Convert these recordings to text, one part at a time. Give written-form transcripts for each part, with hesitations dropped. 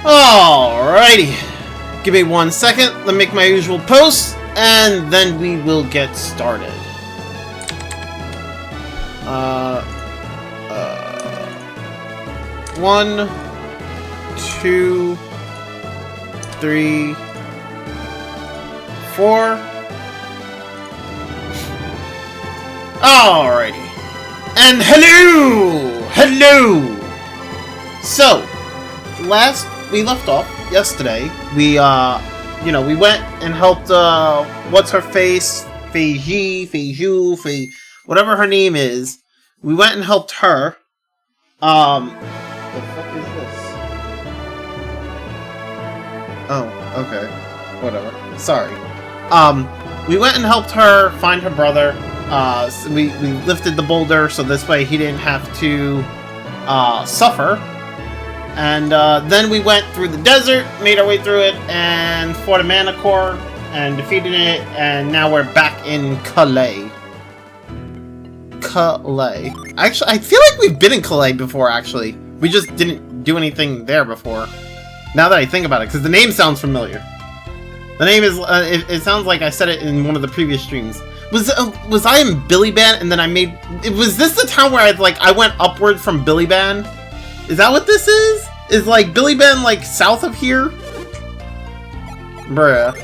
Alrighty. Give me 1 second. Let me make my usual post, and then we will get started. 1, 2, 3, 4. Alrighty. And hello! Hello! So, last we left off yesterday, we we went and helped what's her face? Feiju, whatever her name is. We went and helped her. The fuck is this? Oh, okay. Whatever. Sorry. We went and helped her find her brother. So we lifted the boulder so this way he didn't have to suffer. And then we went through the desert, made our way through it, and fought a mana core and defeated it, and now we're back in Kalay. Actually, I feel like we've been in Kalay before, actually. We just didn't do anything there before. Now that I think about it, because the name sounds familiar. The name is, it sounds like I said it in one of the previous streams. Was I in Billyban and then I made... Was this the town where I went upward from Billyban? Is that what this is? Is, Billyban, south of here? Bruh.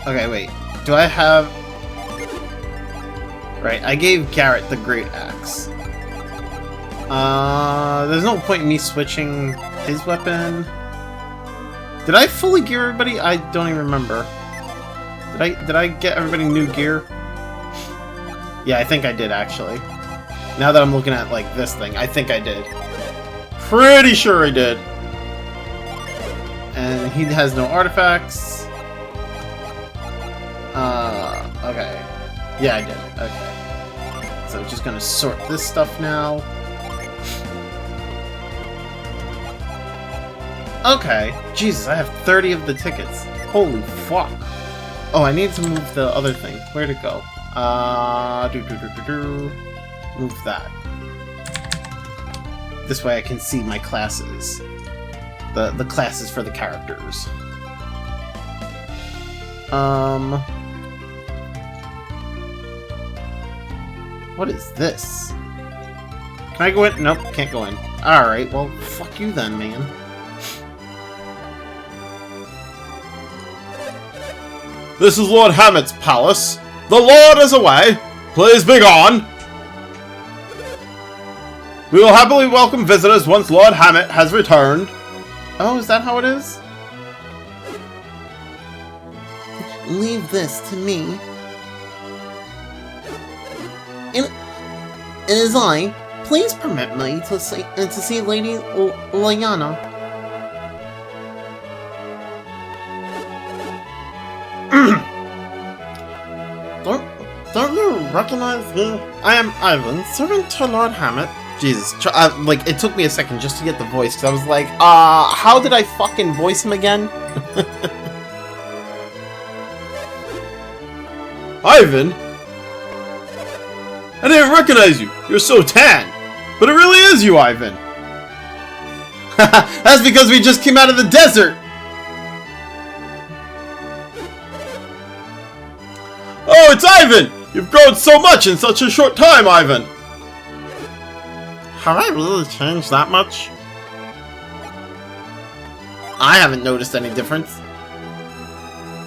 Okay, wait. Do I have... Right, I gave Garrett the Great Axe. There's no point in me switching his weapon. Did I fully gear everybody? I don't even remember. Did I get everybody new gear? Yeah, I think I did, actually. Now that I'm looking at, this thing, I think I did. Pretty sure I did. And he has no artifacts. Okay. Yeah, I did. Okay. So just gonna sort this stuff now. Okay. Jesus, I have 30 of the tickets. Holy fuck. Oh, I need to move the other thing. Where'd it go? Move that. This way I can see my classes. The classes for the characters. What is this? Can I go in? Nope, can't go in. Alright, well, fuck you then, man. This is Lord Hammett's palace. The Lord is away. Please be gone. We will happily welcome visitors once Lord Hammett has returned. Oh, is that how it is? Leave this to me. It is I. Please permit me to see Lady Lyanna. Don't you recognize me? I am Ivan, servant to Lord Hammett. Jesus, it took me a second just to get the voice, because I was like, how did I fucking voice him again? Ivan? I didn't recognize you. You're so tan. But it really is you, Ivan. That's because we just came out of the desert. Oh, it's Ivan! You've grown so much in such a short time, Ivan! Have I really changed that much? I haven't noticed any difference.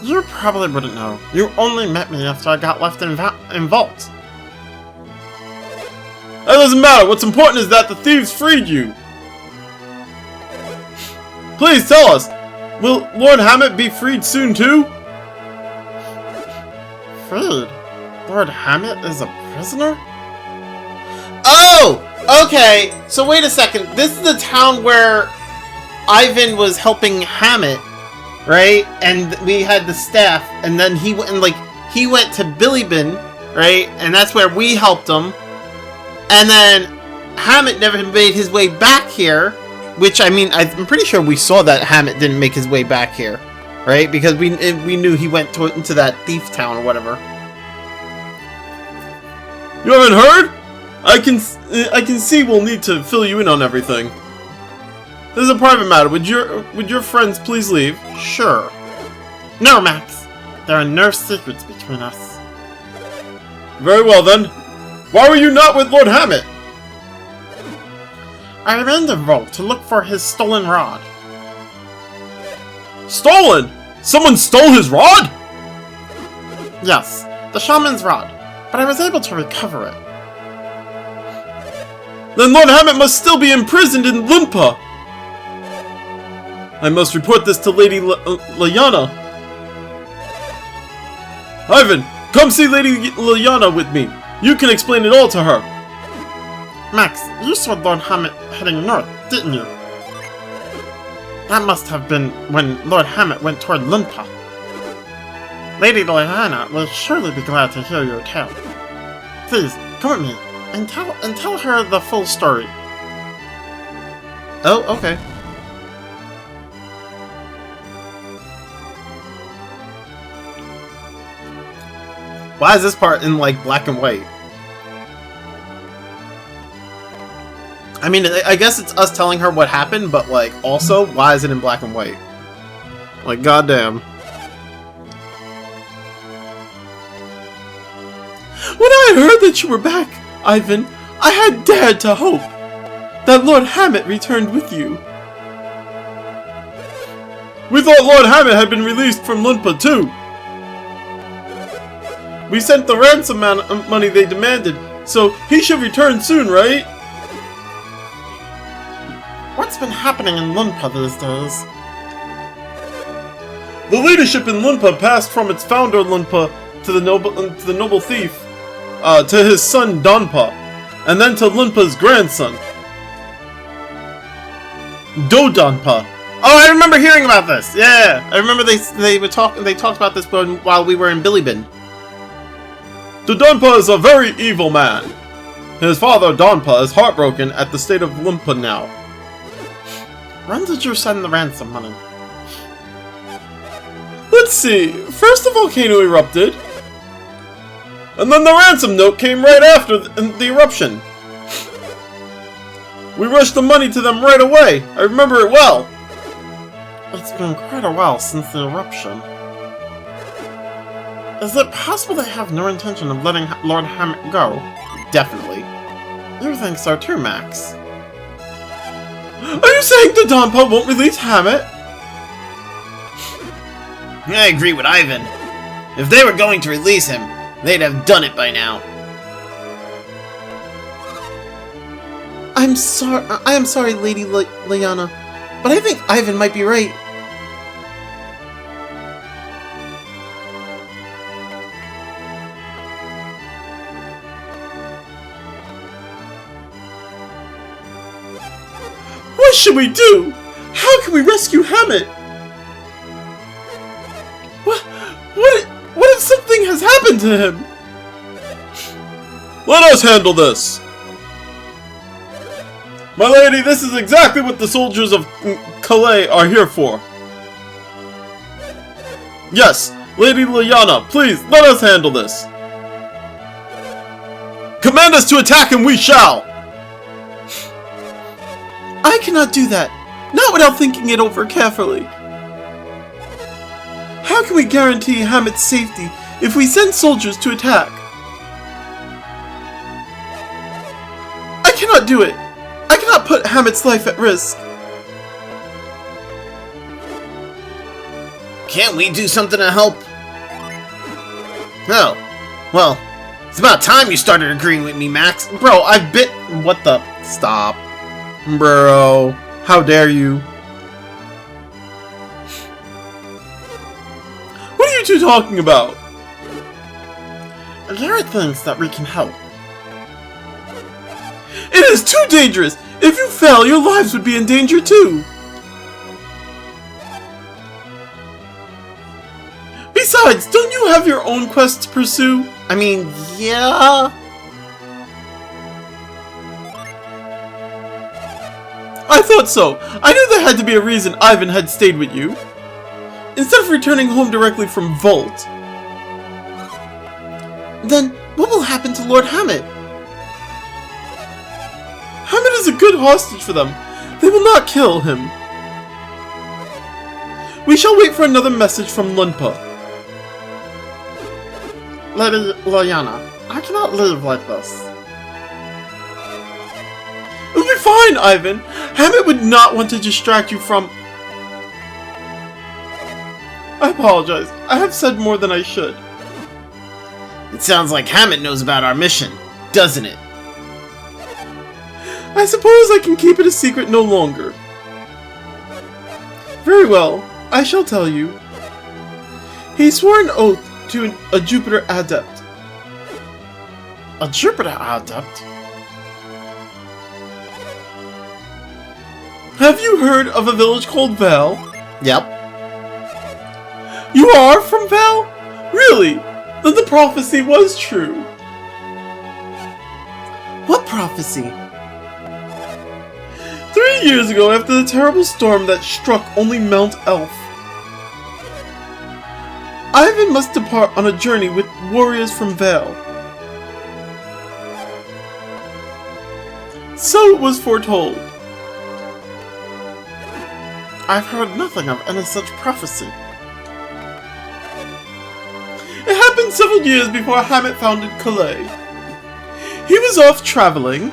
You probably wouldn't know. You only met me after I got left in Vods. That doesn't matter. What's important is that the thieves freed you. Please tell us, will Lord Hammett be freed soon too? Freed? Lord Hammett is a prisoner? Oh! Okay, so wait a second. This is the town where Ivan was helping Hammett, right? And we had the staff, and then he went to Billyban, right? And that's where we helped him. And then Hammett never made his way back here, which, I mean, I'm pretty sure we saw that Hammett didn't make his way back here, right? Because we knew he went into that thief town or whatever. You haven't heard? I can see we'll need to fill you in on everything. This is a private matter. Would your friends please leave? Sure. No, Max. There are no secrets between us. Very well then. Why were you not with Lord Hammett? I remained in Vault to look for his stolen rod. Stolen? Someone stole his rod? Yes, the shaman's rod, but I was able to recover it. Then Lord Hammett must still be imprisoned in Lunpa. I must report this to Lady Liana. Ivan, come see Lady Liana with me. You can explain it all to her. Max, you saw Lord Hammett heading north, didn't you? That must have been when Lord Hammett went toward Lunpa. Lady Liana will surely be glad to hear your tale. Please, come with me and tell her the full story. Oh, okay. Why is this part in, like, black and white? I mean, I guess it's us telling her what happened, but, like, also, why is it in black and white? Like, goddamn. When I heard that you were back, Ivan, I had dared to hope that Lord Hammett returned with you. We thought Lord Hammett had been released from Lunpa too. We sent the ransom money they demanded, so he should return soon, right? What's been happening in Lunpa these days? The leadership in Lunpa passed from its founder Lunpa to the noble thief, to his son Donpa, and then to Lunpa's grandson, Dodonpa. Oh, I remember hearing about this. Yeah, I remember they talked about this while we were in Bilibin. Dodonpa is a very evil man. His father Donpa is heartbroken at the state of Lunpa now. When did you send the ransom money? Let's see. First the volcano erupted, and then the ransom note came right after the eruption. We rushed the money to them right away. I remember it well. It's been quite a while since the eruption. Is it possible they have no intention of letting Lord Hammett go? Definitely. You think so too, Max? Are you saying Dodonpa won't release Hammett? I agree with Ivan. If they were going to release him, they'd have done it by now. I am sorry, Lady Liana, but I think Ivan might be right. What should we do? How can we rescue Hammett? What if something has happened to him? Let us handle this. My lady, this is exactly what the soldiers of Kalay are here for. Yes, Lady Liana, please, let us handle this. Command us to attack and we shall! I cannot do that, not without thinking it over carefully. How can we guarantee Hammett's safety if we send soldiers to attack? I cannot do it. I cannot put Hammett's life at risk. Can't we do something to help? Oh, well, it's about time you started agreeing with me, Max. Bro, I've bit... What the... Stop. Bro, how dare you? What are you two talking about? Garrett thinks that we can help. It is too dangerous! If you fell, your lives would be in danger too! Besides, don't you have your own quests to pursue? I mean, yeah... I thought so. I knew there had to be a reason Ivan had stayed with you. Instead of returning home directly from Vault. Then, what will happen to Lord Hammett? is a good hostage for them. They will not kill him. We shall wait for another message from Lunpa. Lady Lyanna, I cannot live like this. It will be fine, Ivan. Hammett would not want to distract you from... I apologize. I have said more than I should. It sounds like Hammett knows about our mission, doesn't it? I suppose I can keep it a secret no longer. Very well, I shall tell you. He swore an oath to a Jupiter adept. A Jupiter adept? Have you heard of a village called Val? Yep. You are from Val? Really? Then the prophecy was true. What prophecy? 3 years ago, after the terrible storm that struck only Mount Elf, Ivan must depart on a journey with warriors from Val. So it was foretold. I've heard nothing of any such prophecy. It happened several years before Hammett founded Kalay. He was off traveling.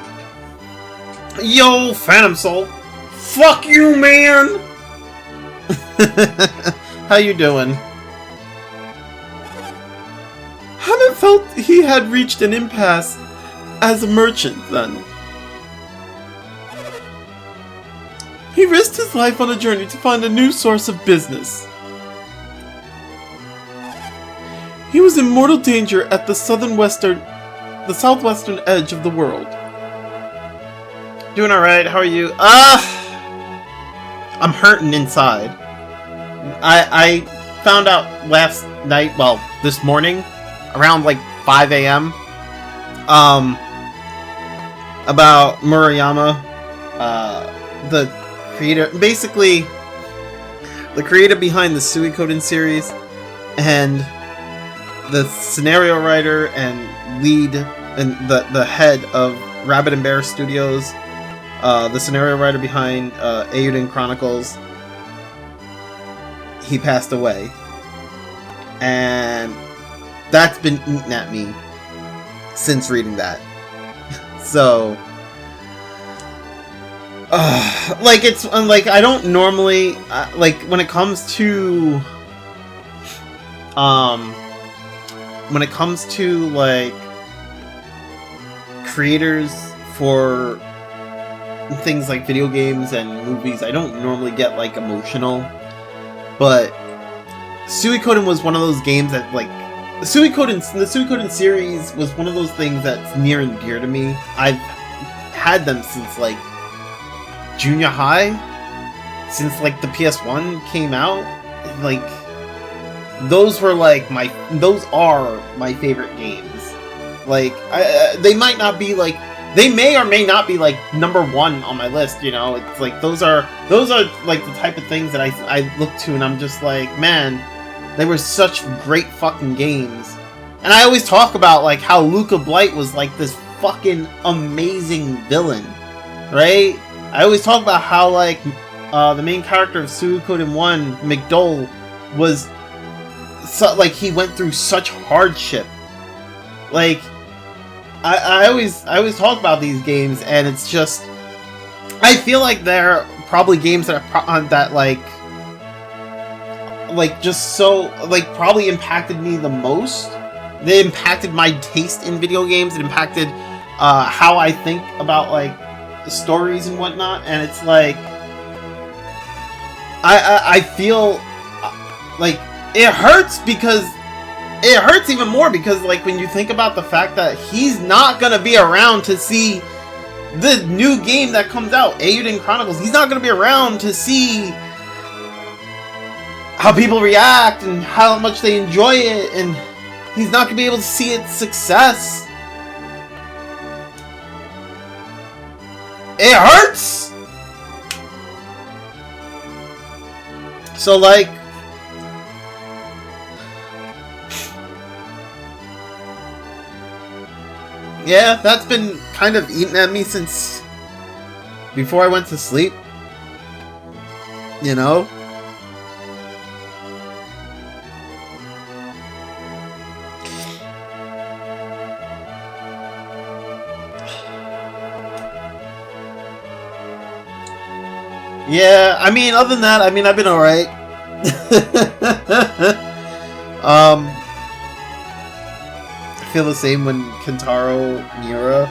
Yo, Phantom Soul. Fuck you, man! How you doing? Hammett felt he had reached an impasse as a merchant then. He risked his life on a journey to find a new source of business. He was in mortal danger at the southwestern edge of the world. Doing alright, how are you? I'm hurting inside. I found out last night, well, this morning, around like 5 a.m. About Murayama, the creator, basically the creator behind the Suikoden series, and the scenario writer and lead and the head of Rabbit and Bear Studios, the scenario writer behind Eiyuden Chronicles. He passed away, and that's been eating at me since reading that. So like, it's like, I don't normally like, when it comes to like creators for things like video games and movies, I don't normally get like emotional, but Suikoden was one of those games that, like, the Suikoden series was one of those things that's near and dear to me. I've had them since like junior high, since like the PS1 came out. Like, those are my favorite games. Like, they might not be like, they may or may not be like #1 on my list, you know. It's like, those are like the type of things that I look to and I'm just like, man, they were such great fucking games. And I always talk about like how Luca Blight was like this fucking amazing villain, right? I always talk about how like the main character of Suikoden 1, McDole, was like, he went through such hardship. Like, I always talk about these games, and it's just, I feel like they're probably games that are that like just so, like, probably impacted me the most. They impacted my taste in video games. It impacted how I think about like stories and whatnot. And it's like, I feel like it hurts, because it hurts even more because, like, when you think about the fact that he's not gonna be around to see the new game that comes out, Eiyuden Chronicles, he's not gonna be around to see how people react and how much they enjoy it, and he's not gonna be able to see its success. It hurts! So, like, yeah, that's been kind of eating at me since before I went to sleep. You know? Yeah, I mean, other than that, I mean, I've been alright. I feel the same when Kentaro Miura,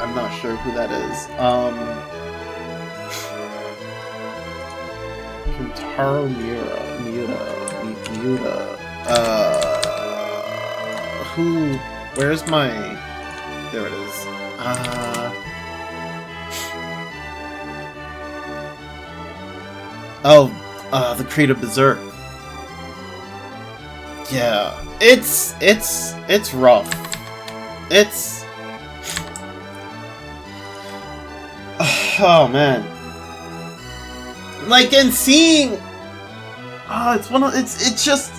I'm not sure who that is. Kentaro Miura, who, where's my, there it is. The creator Berserk. Yeah, it's rough. It's, oh man. Like, and seeing, it's just,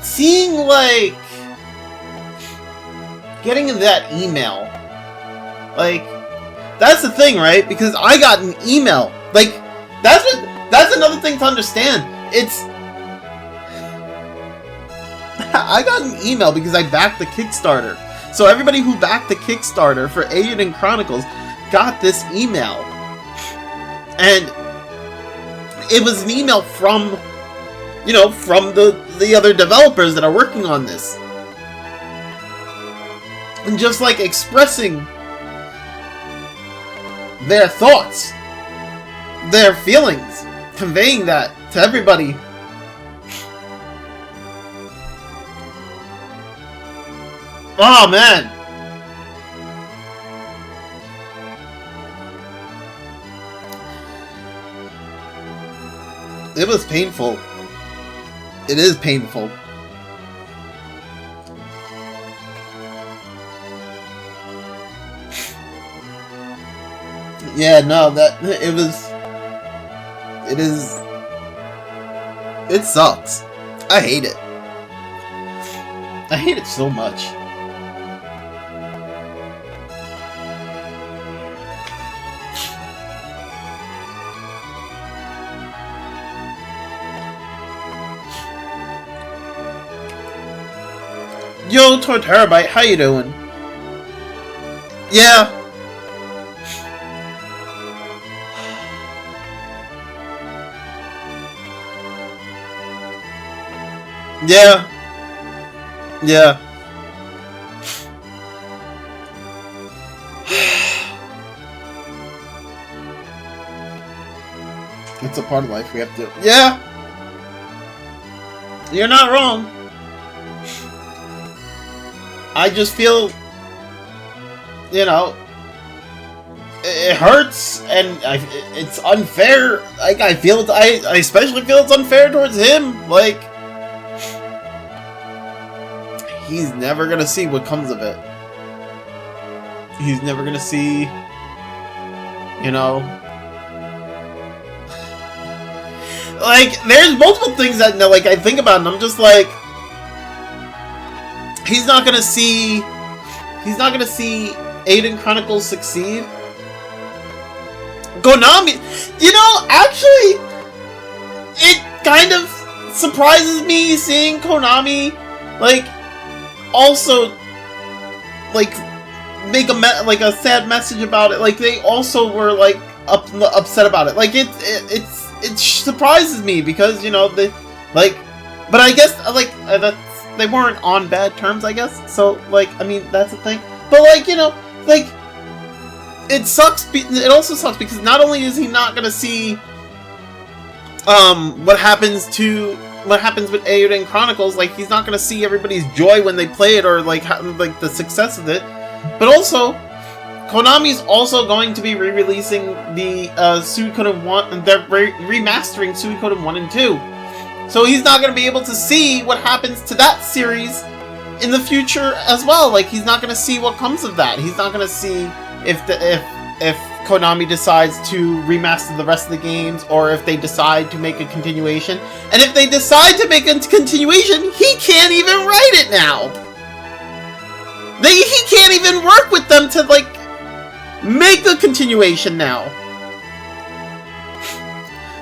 seeing, like, getting that email, like, that's the thing, right? Because I got an email. Like, that's another thing to understand. It's, I got an email because I backed the Kickstarter. So everybody who backed the Kickstarter for Eiyuden Chronicles got this email. And it was an email from, you know, from the other developers that are working on this. And just like expressing their thoughts, their feelings, conveying that to everybody. Oh man. It was painful. It is painful. Yeah, no, it sucks. I hate it. I hate it so much. Yo, Torterabyte, how you doing? Yeah. Yeah. Yeah. It's a part of life we have to... Yeah! You're not wrong. I just feel... You know... It hurts, and it's unfair. Like, I especially feel it's unfair towards him. Like... He's never gonna see what comes of it. He's never gonna see, you know, like, there's multiple things that, like, I think about and I'm just like, he's not gonna see Eiyuden Chronicles succeed. Konami, you know, actually, it kind of surprises me seeing Konami, like, also, like, make a sad message about it. Like, they also were, like, upset about it. Like, it surprises me because, you know, they, like, but I guess, like, they weren't on bad terms, I guess. So, like, I mean, that's the thing. But, like, you know, like, it sucks. It also sucks because not only is he not gonna see, what happens with Eiyuden Chronicles, like, he's not gonna see everybody's joy when they play it, or like the success of it, but also Konami's also going to be re-releasing the Suikoden 1, they're remastering Suikoden 1 and 2. So he's not gonna be able to see what happens to that series in the future as well. Like, he's not gonna see what comes of that. He's not gonna see if Konami decides to remaster the rest of the games, or if they decide to make a continuation. And if they decide to make a continuation, he can't even write it now! He can't even work with them to, like, make a continuation now.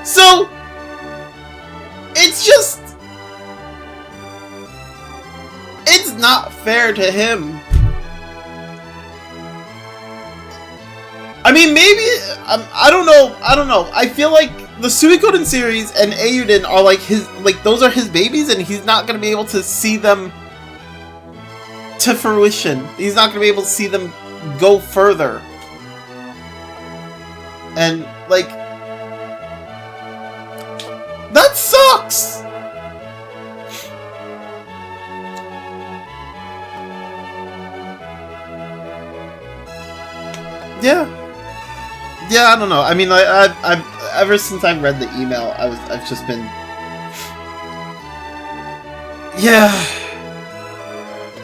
So, it's just... It's not fair to him. I mean, maybe... I don't know. I feel like the Suikoden series and Eiyuden are like his... Like, those are his babies, and he's not going to be able to see them to fruition. He's not going to be able to see them go further. And, like... That sucks! Yeah. Yeah, I don't know. I mean, I've ever since I've read the email, I've just been... Yeah.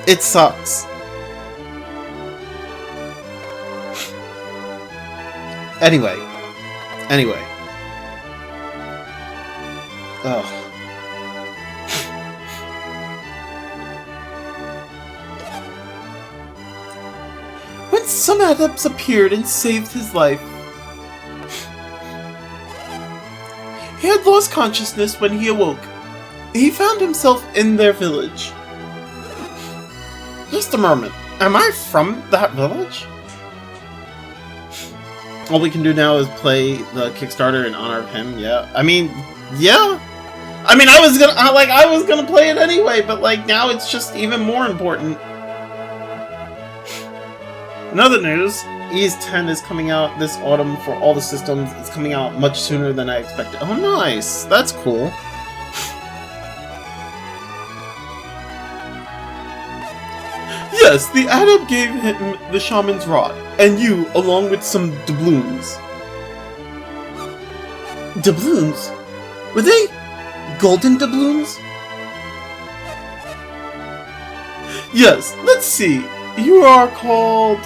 It sucks. Anyway. Ugh. When some adepts appeared and saved his life, he had lost consciousness when he awoke. He found himself in their village. Just a moment. Am I from that village? All we can do now is play the Kickstarter in honor of him. Yeah. I mean, yeah. I mean, I was gonna play it anyway, but like now it's just even more important. In other news, Ys 10 is coming out this autumn for all the systems. It's coming out much sooner than I expected. Oh, nice. That's cool. Yes, the adept gave him the shaman's rod, and you, along with some doubloons. Doubloons? Were they golden doubloons? Yes, let's see. You are called...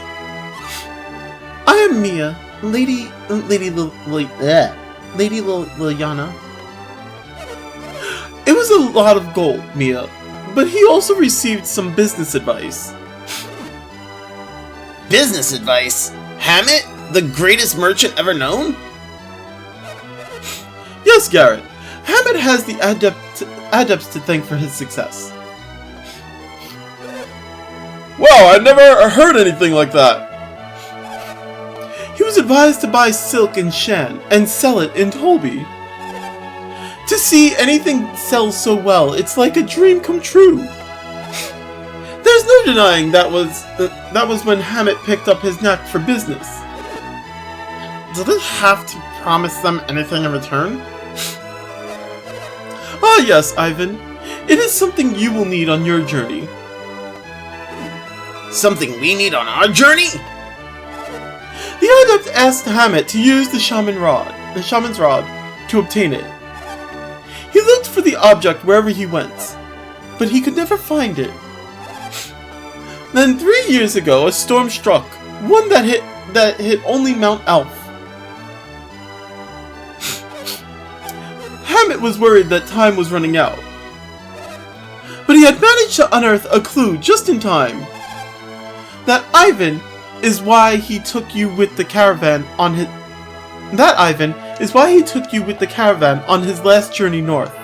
I am Mia, Lady Liliana. It was a lot of gold, Mia, but he also received some business advice. Business advice? Hammett? The greatest merchant ever known? Yes, Garrett. Hammett has the adepts to thank for his success. Wow, I never heard anything like that. He was advised to buy silk in Shan and sell it in Tolby. To see anything sell so well, it's like a dream come true. There's no denying that was when Hammett picked up his knack for business. Do they have to promise them anything in return? Ah yes, Ivan. It is something you will need on your journey. Something we need on our journey? The adept asked Hammett to use the shaman's rod, to obtain it. He looked for the object wherever he went, but he could never find it. Then 3 years ago, a storm struck, one that hit only Mount Alf. Hammett was worried that time was running out, but he had managed to unearth a clue just in time. That Ivan is why he took you with the caravan on his... That Ivan is why he took you with the caravan on his last journey north.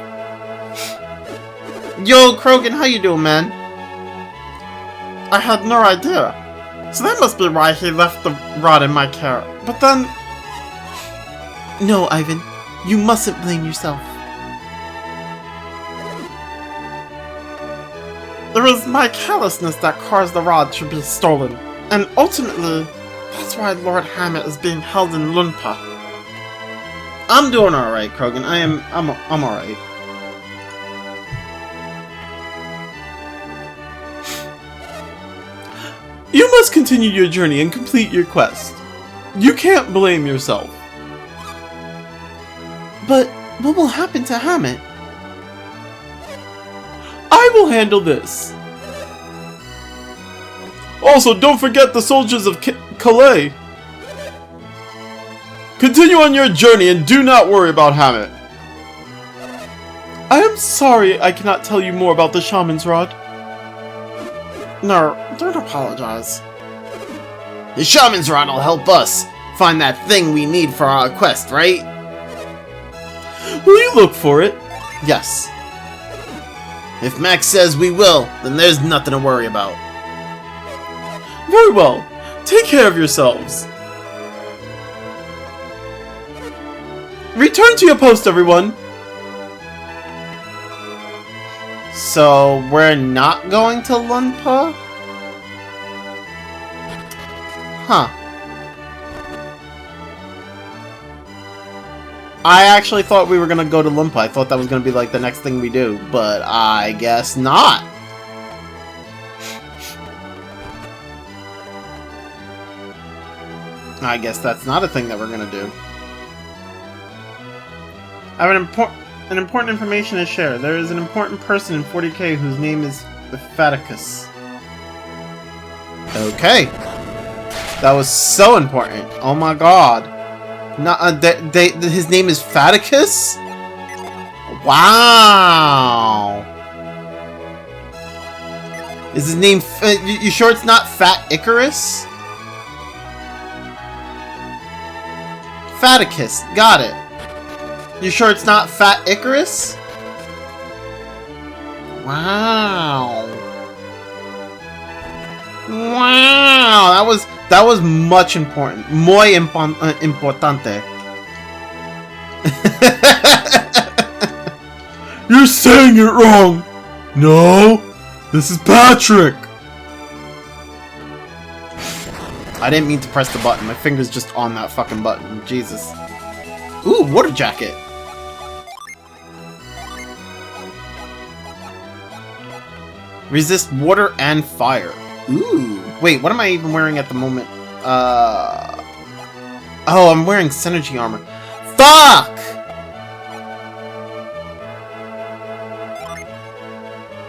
Yo, Krogan, how you doing, man? I had no idea. So that must be why he left the rod in my care. But then... No, Ivan. You mustn't blame yourself. It was my carelessness that caused the rod to be stolen. And ultimately, that's why Lord Hammett is being held in Lunpa. I'm doing alright, Krogan. I'm alright. You must continue your journey and complete your quest. You can't blame yourself. But what will happen to Hammett? I will handle this. Also, don't forget the soldiers of Kalay. Continue on your journey and do not worry about Hammett. I am sorry I cannot tell you more about the shaman's rod. No, don't apologize. The shaman's rod will help us find that thing we need for our quest, right? Will you look for it? Yes. If Max says we will, then there's nothing to worry about. Very well. Take care of yourselves. Return to your post, everyone. So, we're not going to Lunpa? Huh. I actually thought we were gonna go to Lumpa. I thought that was gonna be like the next thing we do, but I guess not. I guess that's not a thing that we're gonna do. I have an important information to share. There is an important person in 40K whose name is Faticus. Okay. That was so important. Oh my god. His name is Faticus? Wow. Is his name... you sure it's not Fat Icarus? Faticus. Got it. You sure it's not Fat Icarus? Wow. Wow. That was much important. Muy importante. You're saying it wrong. No, this is Patrick. I didn't mean to press the button. My finger's just on that fucking button. Jesus. Ooh, water jacket. Resist water and fire. Ooh. Wait, what am I even wearing at the moment? Oh, I'm wearing synergy armor. Fuck!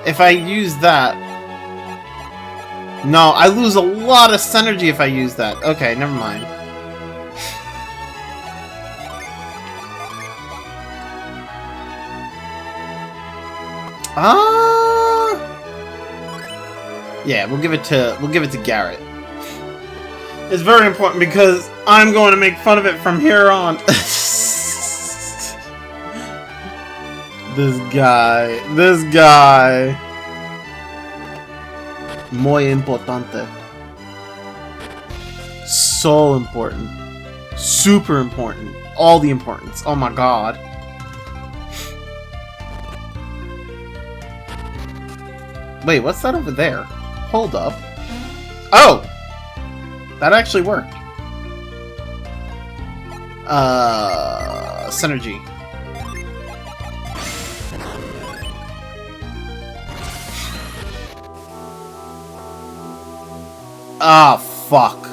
If I use that... No, I lose a lot of synergy if I use that. Okay, never mind. Yeah, we'll give it to Garrett. It's very important because I'm going to make fun of it from here on. This guy. Muy importante. So important. Super important. All the importance. Oh my god. Wait, what's that over there? Hold up. Oh! That actually worked. Synergy. Ah, fuck.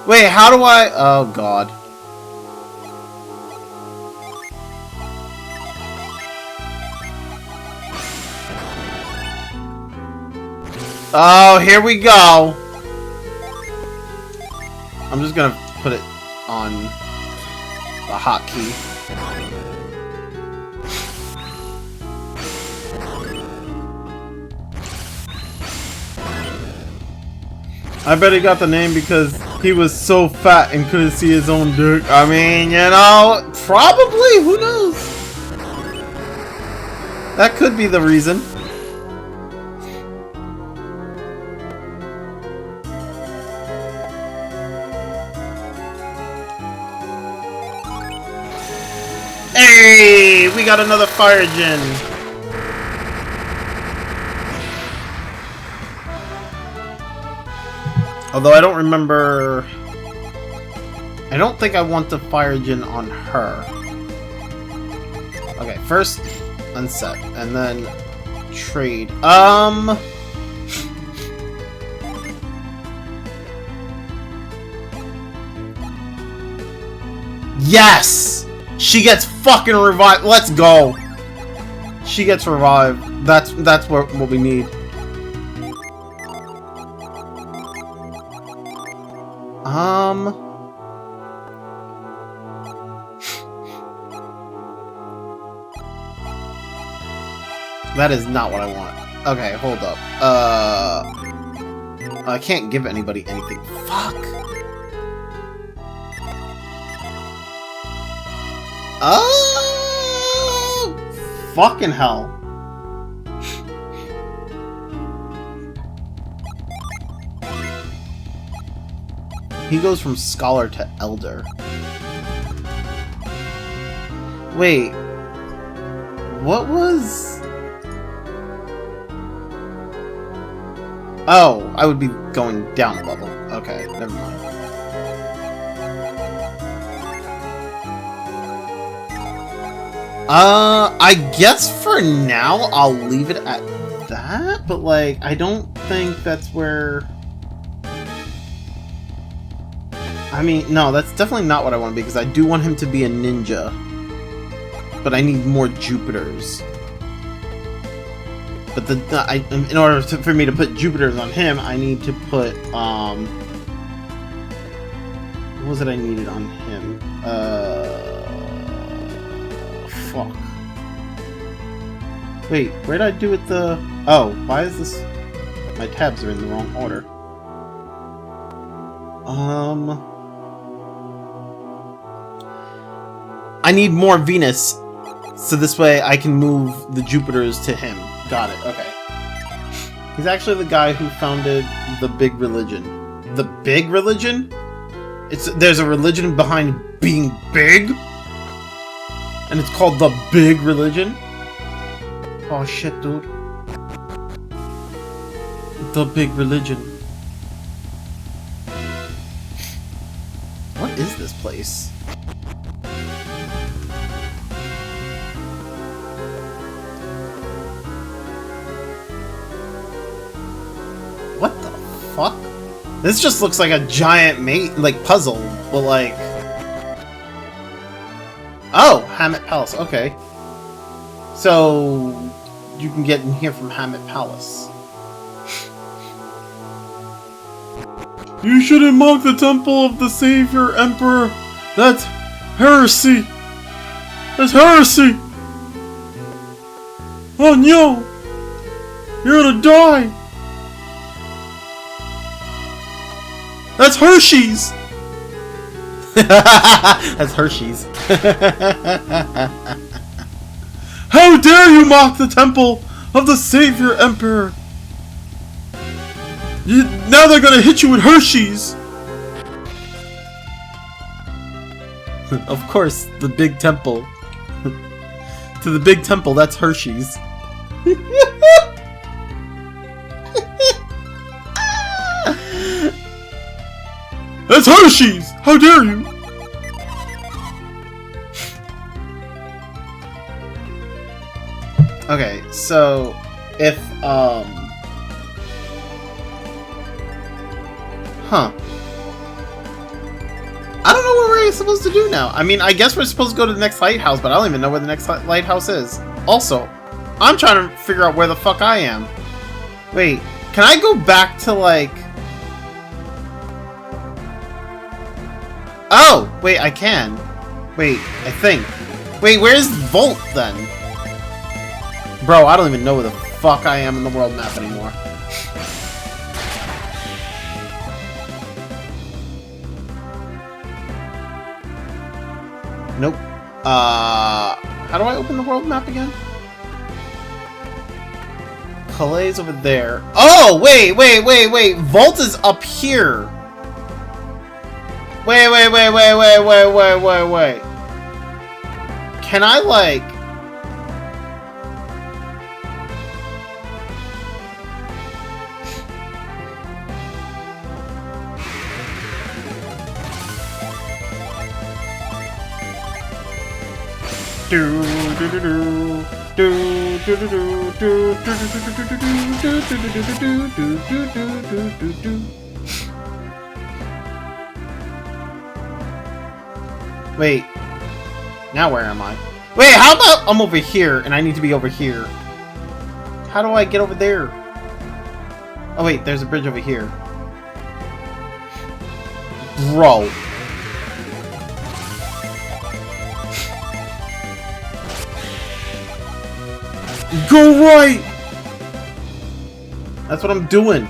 Wait, how do I... Oh, God. Oh, here we go. I'm just gonna put it on the hotkey. I bet he got the name because he was so fat and couldn't see his own dick. I mean, you know, probably. Who knows? That could be the reason. Hey, we got another fire gen. Although I don't remember... I don't think I want the fire gen on her. Okay, first unset, and then trade. Yes! She gets fucking revived. Let's go. She gets revived. That's what we need. That is not what I want. Okay, hold up. I can't give anybody anything. Fuck. Oh, fucking hell. He goes from scholar to elder. Wait. What was... Oh, I would be going down a level. Okay, never mind. I guess for now I'll leave it at that, but like, I don't think that's where... I mean, no, that's definitely not what I want because I do want him to be a ninja. But I need more Jupiters. But in order for me to put Jupiters on him, I need to put, what was it I needed on him? Fuck. Wait, where did I do it the... Oh, why is this... My tabs are in the wrong order. I need more Venus, so this way I can move the Jupiters to him. Got it, okay. He's actually the guy who founded the big religion. The big religion? There's a religion behind being big? And it's called the big religion? Oh shit, dude. The big religion. What is this place? What the fuck? This just looks like a giant puzzle, but like... Oh! Hammett Palace, okay. So... you can get in here from Hammett Palace. You shouldn't mock the temple of the Savior Emperor! That's heresy! That's heresy! Oh no! You're gonna die! That's Hershey's! That's Hershey's. How dare you mock the temple of the Savior Emperor! Now they're gonna hit you with Hershey's! Of course, the big temple. To the big temple, that's Hershey's. That's Hershey's! How dare you! Okay, so if Huh. I don't know what we're supposed to do now. I mean, I guess we're supposed to go to the next lighthouse, but I don't even know where the next lighthouse is. Also, I'm trying to figure out where the fuck I am. Wait, can I go back to, like... Oh! Wait, I can. Wait, I think. Wait, where's Volt, then? Bro, I don't even know where the fuck I am in the world map anymore. Nope. How do I open the world map again? Kalay's over there. Oh, wait. Volt is up here. Wait. Can I, like... Wait. Now where am I? Wait, how about I'm over here and I need to be over here? How do I get over there? Oh wait, there's a bridge over here. Bro. Go right! That's what I'm doing.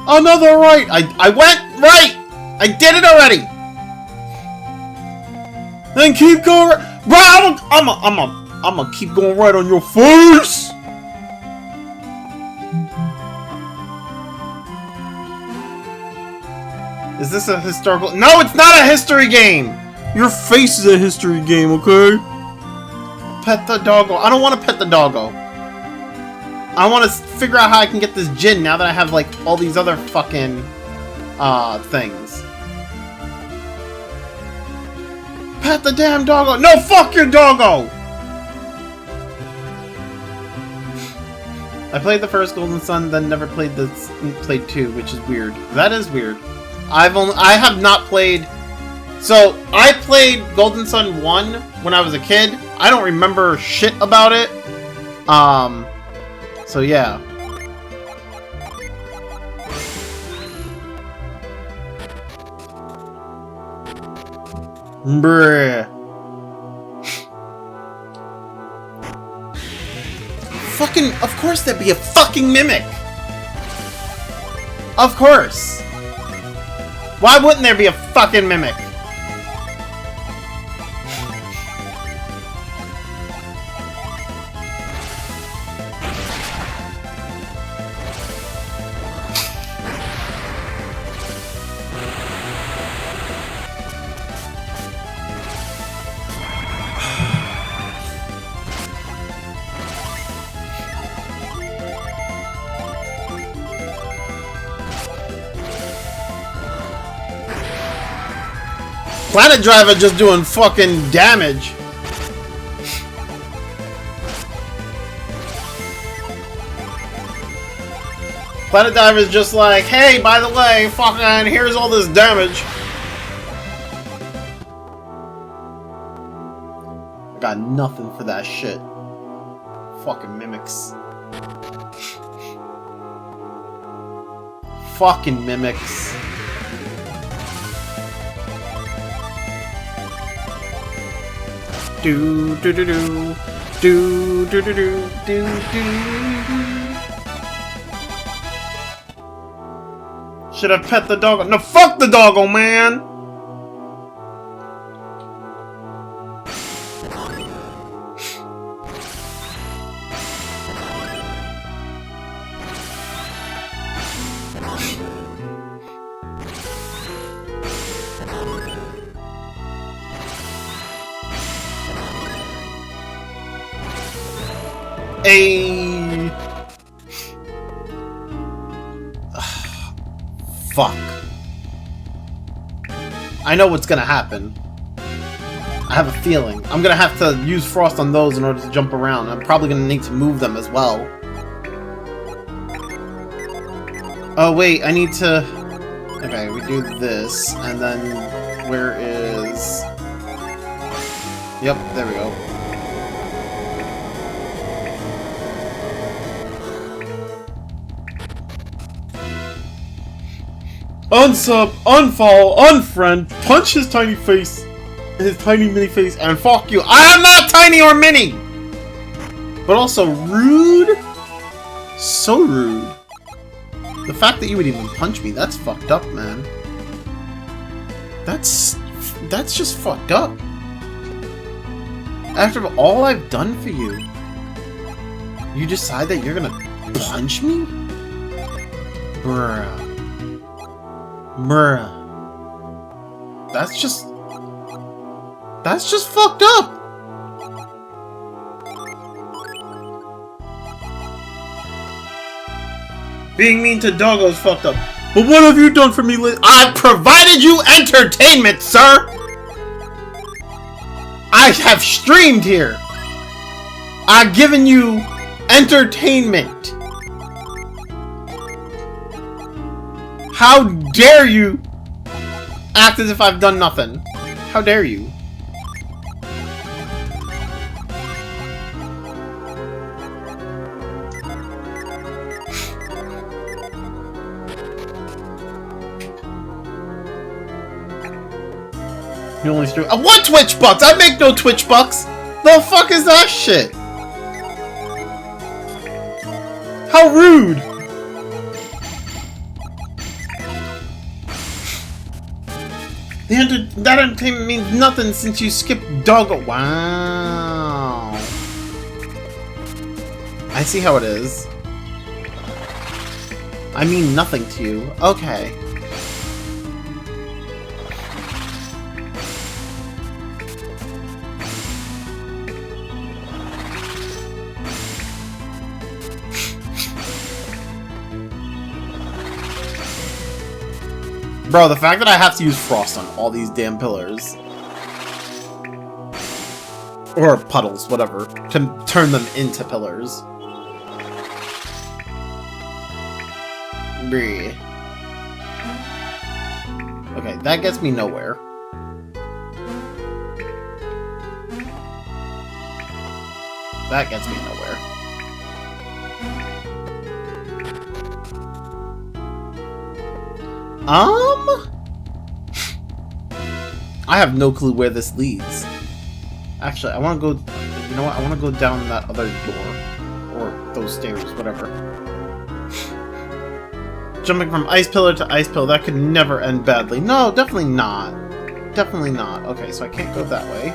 Another right! I went right! I did it already! Then keep going right. Bro, I'm gonna keep going right on your face! Is this a historical? No, it's not a history game! Your face is a history game, okay? Pet the doggo. I don't want to pet the doggo. I want to figure out how I can get this gin now that I have, like, all these other fucking, things. Pet the damn doggo. No, fuck your doggo! I played the first Golden Sun, then never played played 2, which is weird. That is weird. I have not played... So, I played Golden Sun 1 when I was a kid. I don't remember shit about it. So yeah. Bruh. Fucking, of course there'd be a fucking mimic! Of course! Why wouldn't there be a fucking mimic? Planet Driver just doing fucking damage. Planet Driver's just like, hey, by the way, fucking, here's all this damage. I got nothing for that shit. Fucking mimics. Fucking mimics. Do do do do do do do do do do. Should I pet the doggo? No, fuck the doggo, man. Fuck. I know what's gonna happen. I have a feeling. I'm gonna have to use Frost on those in order to jump around. I'm probably gonna need to move them as well. Oh wait, I need to... Okay, we do this, and then... Where is... Yep, there we go. Unsub, unfollow, unfriend, punch his tiny face, his tiny mini face, and fuck you. I am not tiny or mini! But also rude? So rude. The fact that you would even punch me, that's fucked up, man. That's just fucked up. After all I've done for you, you decide that you're gonna punch me? Bruh. Bruh. That's just fucked up. Being mean to doggos fucked up. But what have you done for me lately? I've provided you entertainment, sir! I have streamed here! I've given you entertainment! How dare you act as if I've done nothing? How dare you? You only stream. What Twitch bucks? I make no Twitch bucks. The fuck is that shit? How rude! That entertainment means nothing since you skipped Doggo. Wow. I see how it is. I mean nothing to you. Okay. Bro, the fact that I have to use frost on all these damn pillars. Or puddles, whatever. To turn them into pillars. Bree. Okay, that gets me nowhere. That gets me nowhere. I have no clue where this leads. Actually, I want to go... You know what? I want to go down that other door. Or those stairs, whatever. Jumping from ice pillar to ice pillar, that could never end badly. No, definitely not. Definitely not. Okay, so I can't go that way.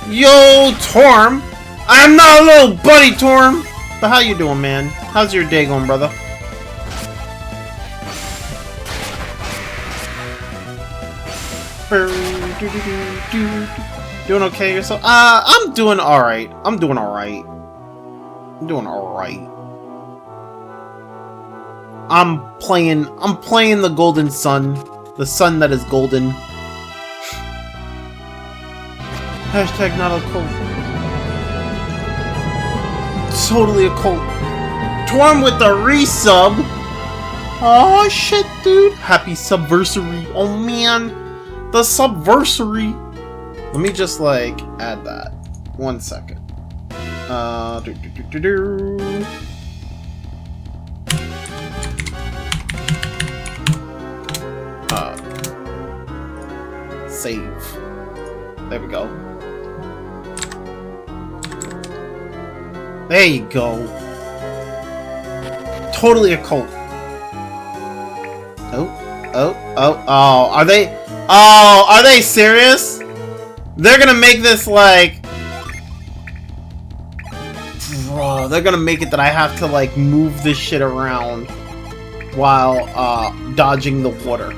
Yo, Torm! I'm not a little buddy, Torm! But how you doing, man? How's your day going, brother? Doing okay yourself? I'm doing alright. I'm doing alright. I'm doing alright. I'm playing the golden sun. The sun that is golden. Hashtag not a cult. Totally a cult. Torm with the resub. Oh shit, dude. Happy subversary. Oh man. The subversary. Let me just like add that. 1 second. Save. There we go. There you go. Totally a cult. Oh, are they? Oh, are they serious? They're gonna make this like... Bro, they're gonna make it that I have to like move this shit around while dodging the water.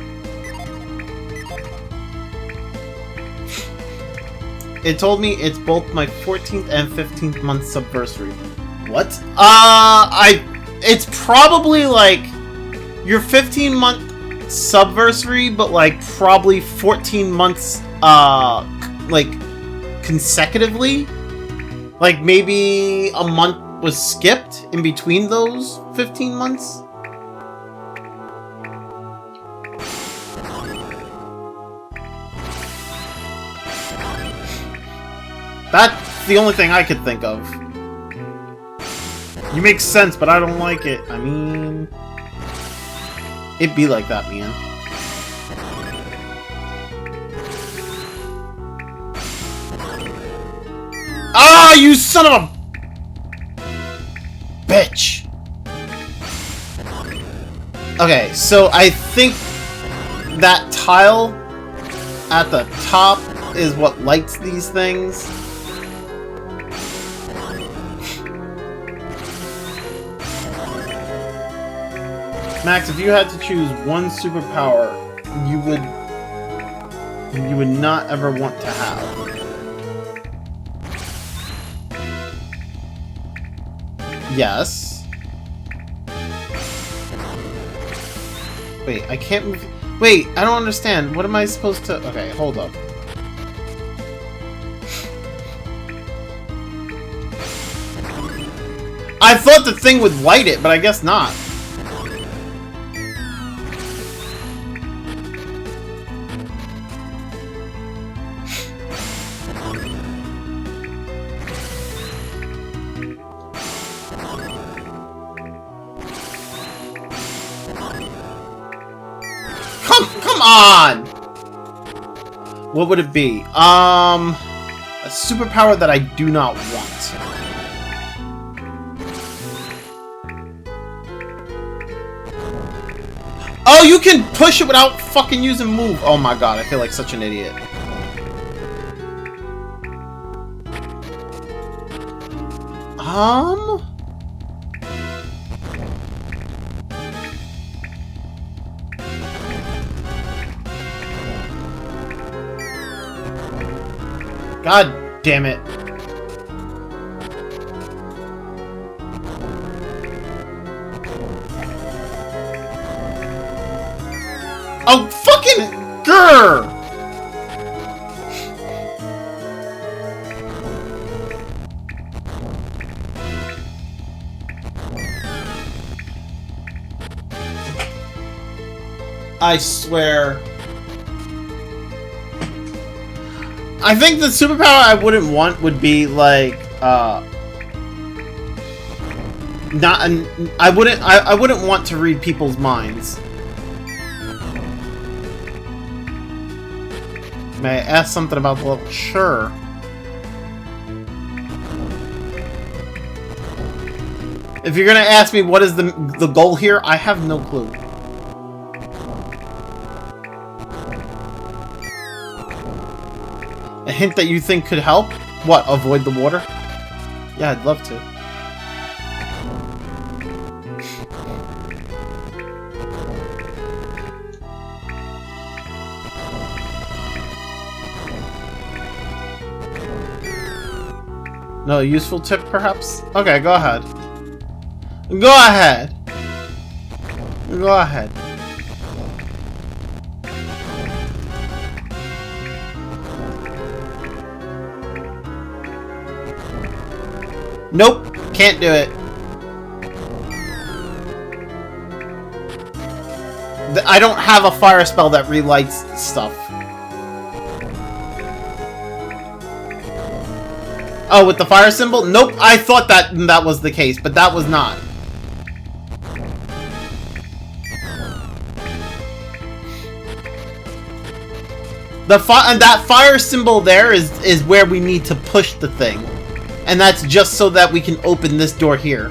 It told me it's both my 14th and 15th month subversary. What? It's probably like your 15-month subversary, but like probably 14 months, like consecutively. Like maybe a month was skipped in between those 15 months. That's the only thing I could think of. You make sense, but I don't like it. I mean... It'd be like that, man. Ah, you son of a... bitch! Okay, so I think that tile at the top is what lights these things. Max, if you had to choose one superpower you would not ever want to have. Yes. Wait, I can't move. Wait, I don't understand. What am I supposed to... Okay, hold up. I thought the thing would light it, but I guess not. come on! What would it be? A superpower that I do not want. Oh, you can push it without fucking using move. Oh my god, I feel like such an idiot. God damn it. Oh, fucking grr! I swear. I think the superpower I wouldn't want would be like I wouldn't want to read people's minds. May I ask something about the level? Sure. If you're gonna ask me what is the goal here, I have no clue. A hint that you think could help? What, avoid the water? Yeah, I'd love to. No useful tip, perhaps? Okay, go ahead. Go ahead. Go ahead. Nope, can't do it. I don't have a fire spell that relights stuff. Oh, with the fire symbol? Nope, I thought that was the case, but that was not. That fire symbol there is where we need to push the thing. And that's just so that we can open this door here.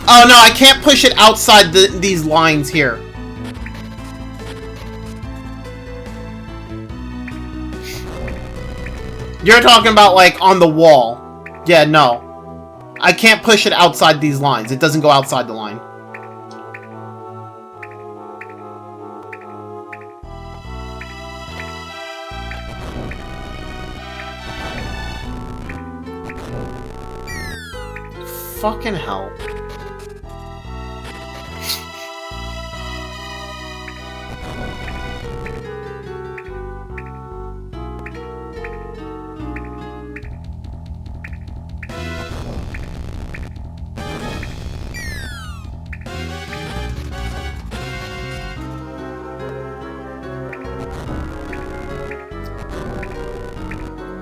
Oh no, I can't push it outside these lines here. You're talking about like on the wall. Yeah, no. I can't push it outside these lines. It doesn't go outside the line. Fucking hell.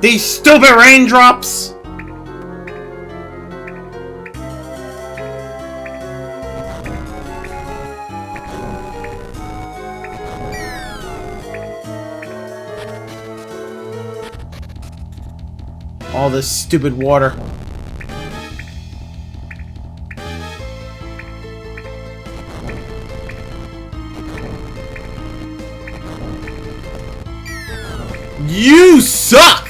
These stupid raindrops! All this stupid water. You suck!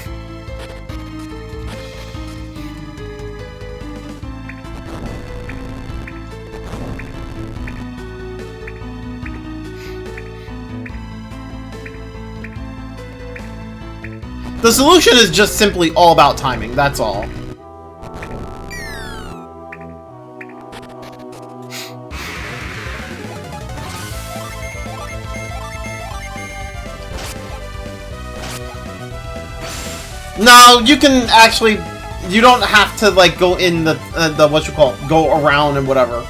The solution is just simply all about timing, that's all. No, you can actually, you don't have to like go in the what you call it, go around and whatever.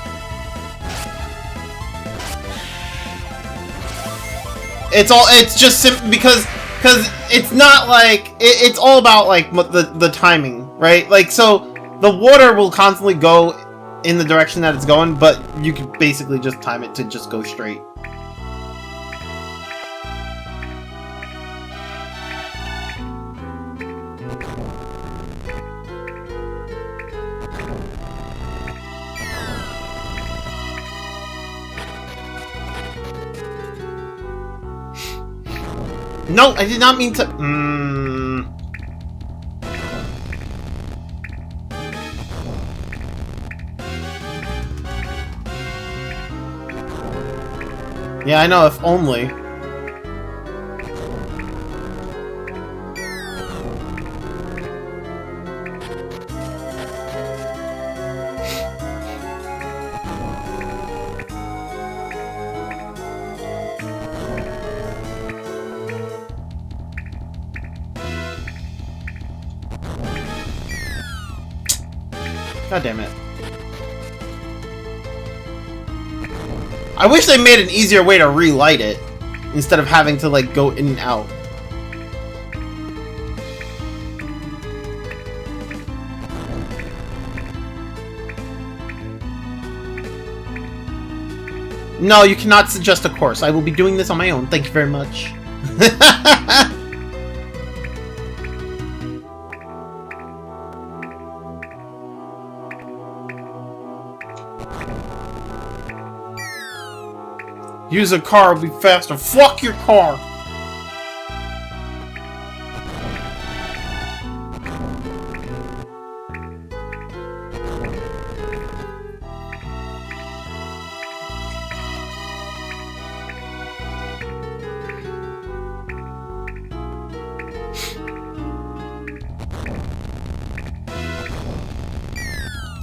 It's just simple because it's not like it's all about like the timing, right? Like so the water will constantly go in the direction that it's going, but you could basically just time it to just go straight. No, I did not mean to... Yeah, I know, if only. God damn it. I wish they made an easier way to relight it, instead of having to, like, go in and out. No, you cannot suggest a course. I will be doing this on my own. Thank you very much. Use a car, will be faster. Fuck your car!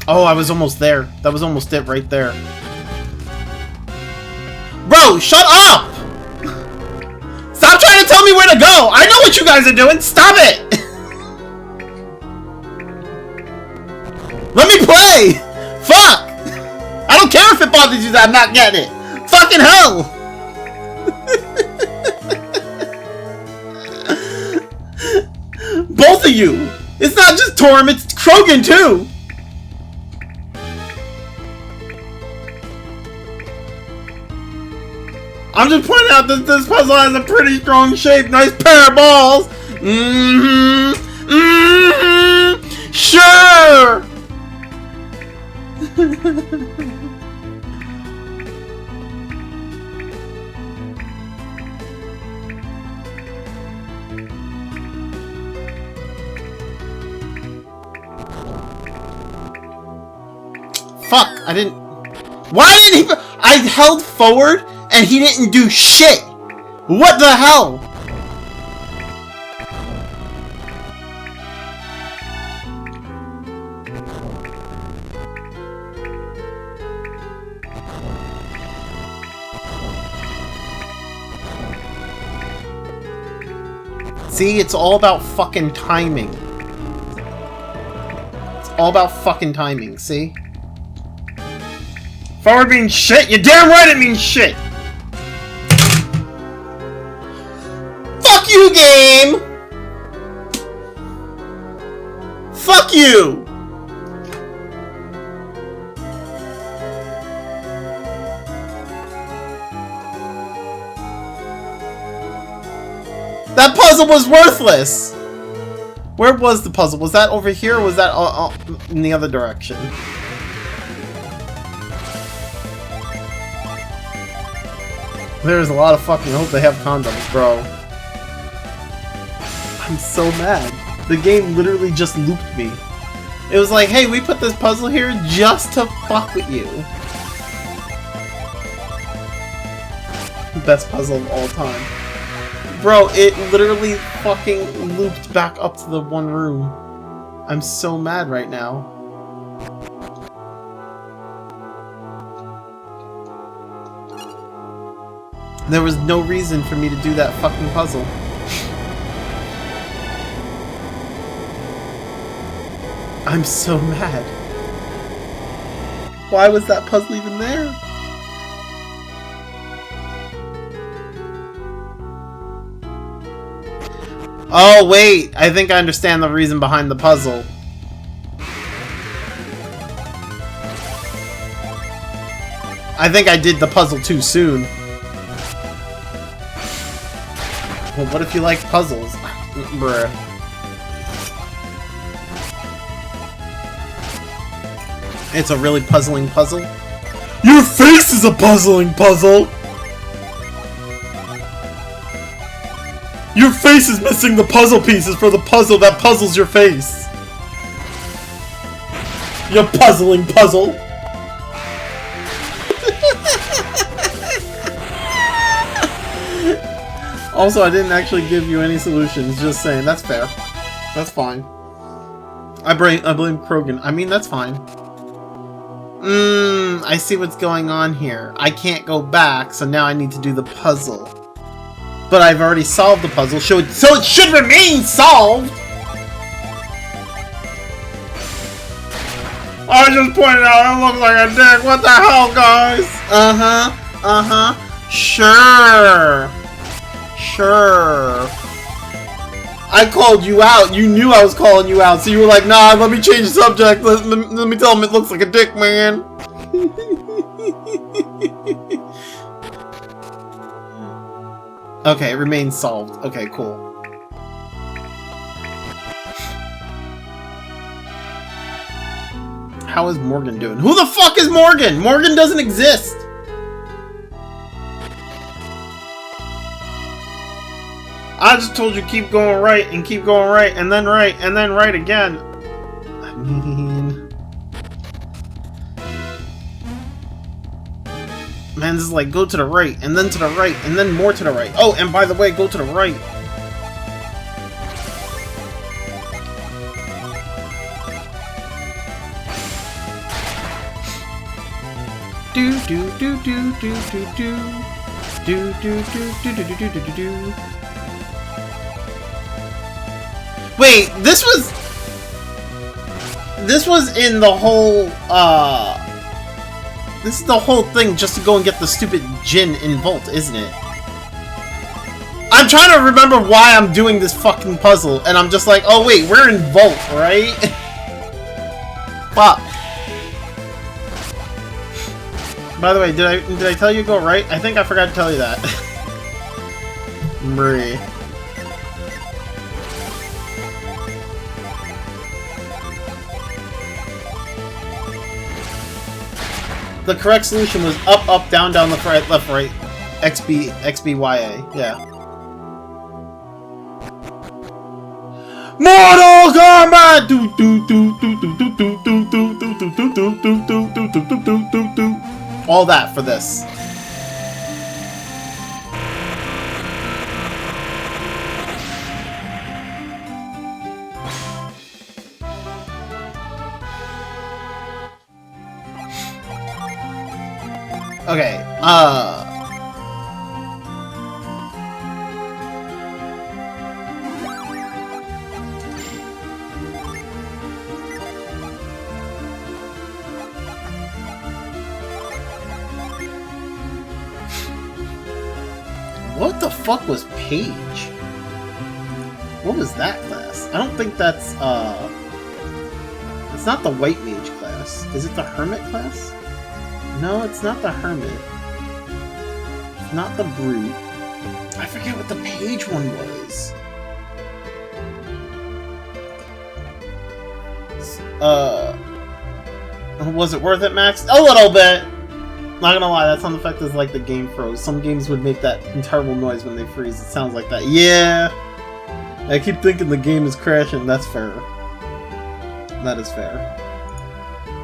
Oh, I was almost there. That was almost it right there. Bro, shut up! Stop trying to tell me where to go! I know what you guys are doing! Stop it! Let me play! Fuck! I don't care if it bothers you that I'm not getting it! Fucking hell! Both of you! It's not just Torm, it's Krogan too! I'm just pointing out that this puzzle has a pretty strong shape. Nice pair of balls. Sure. Fuck, I didn't... Why didn't he... I held forward and he didn't do shit! What the hell? See, it's all about fucking timing. It's all about fucking timing, see? Forward means shit? You're damn right it means shit! Fuck you, game! Fuck you! That puzzle was worthless! Where was the puzzle? Was that over here or was that in the other direction? There's a lot of fucking hope they have condoms, bro. I'm so mad. The game literally just looped me. It was like, hey, we put this puzzle here just to fuck with you. Best puzzle of all time. Bro, it literally fucking looped back up to the one room. I'm so mad right now. There was no reason for me to do that fucking puzzle. I'm so mad. Why was that puzzle even there? Oh, wait. I think I understand the reason behind the puzzle. I think I did the puzzle too soon. Well, what if you like puzzles? Bruh. It's a really puzzling puzzle. Your face is a puzzling puzzle! Your face is missing the puzzle pieces for the puzzle that puzzles your face. You puzzling puzzle. Also, I didn't actually give you any solutions, just saying. That's fair. That's fine. I blame Krogan. I mean, that's fine. I see what's going on here. I can't go back, so now I need to do the puzzle. But I've already solved the puzzle, so it should remain solved! I just pointed out it looks like a dick. What the hell, guys? Sure. Sure. I called you out. You knew I was calling you out, so you were like, nah, let me change the subject. Let me tell him it looks like a dick, man. Okay, it remains solved. Okay, cool. How is Morgan doing? Who the fuck is Morgan? Morgan doesn't exist! I just told you keep going right, and keep going right, and then right, and then right again. I mean... Man, this is like, go to the right, and then to the right, and then more to the right. Oh, and by the way, go to the right. Do do do do do do do do do do do do do do do. Wait, this was in the whole this is the whole thing just to go and get the stupid Jin in Vault, isn't it? I'm trying to remember why I'm doing this fucking puzzle, and I'm just like, oh wait, we're in Vault, right? Fuck. By the way, did I tell you to go right? I think I forgot to tell you that. Marie. The correct solution was up, up, down, down, left, right. XB, XBYA. Yeah. Mortal Kombat! Do do do do do do do do do do do do do do do do do do do. All that for this. Okay, what the fuck was Page? What was that class? I don't think that's, it's not the White Mage class. Is it the Hermit class? No, it's not the Hermit. It's not the Brute. I forget what the Page one was. Was it worth it, Max? A little bit! Not gonna lie, that sound effect is like the game froze. Some games would make that terrible noise when they freeze. It sounds like that. Yeah! I keep thinking the game is crashing. That's fair. That is fair.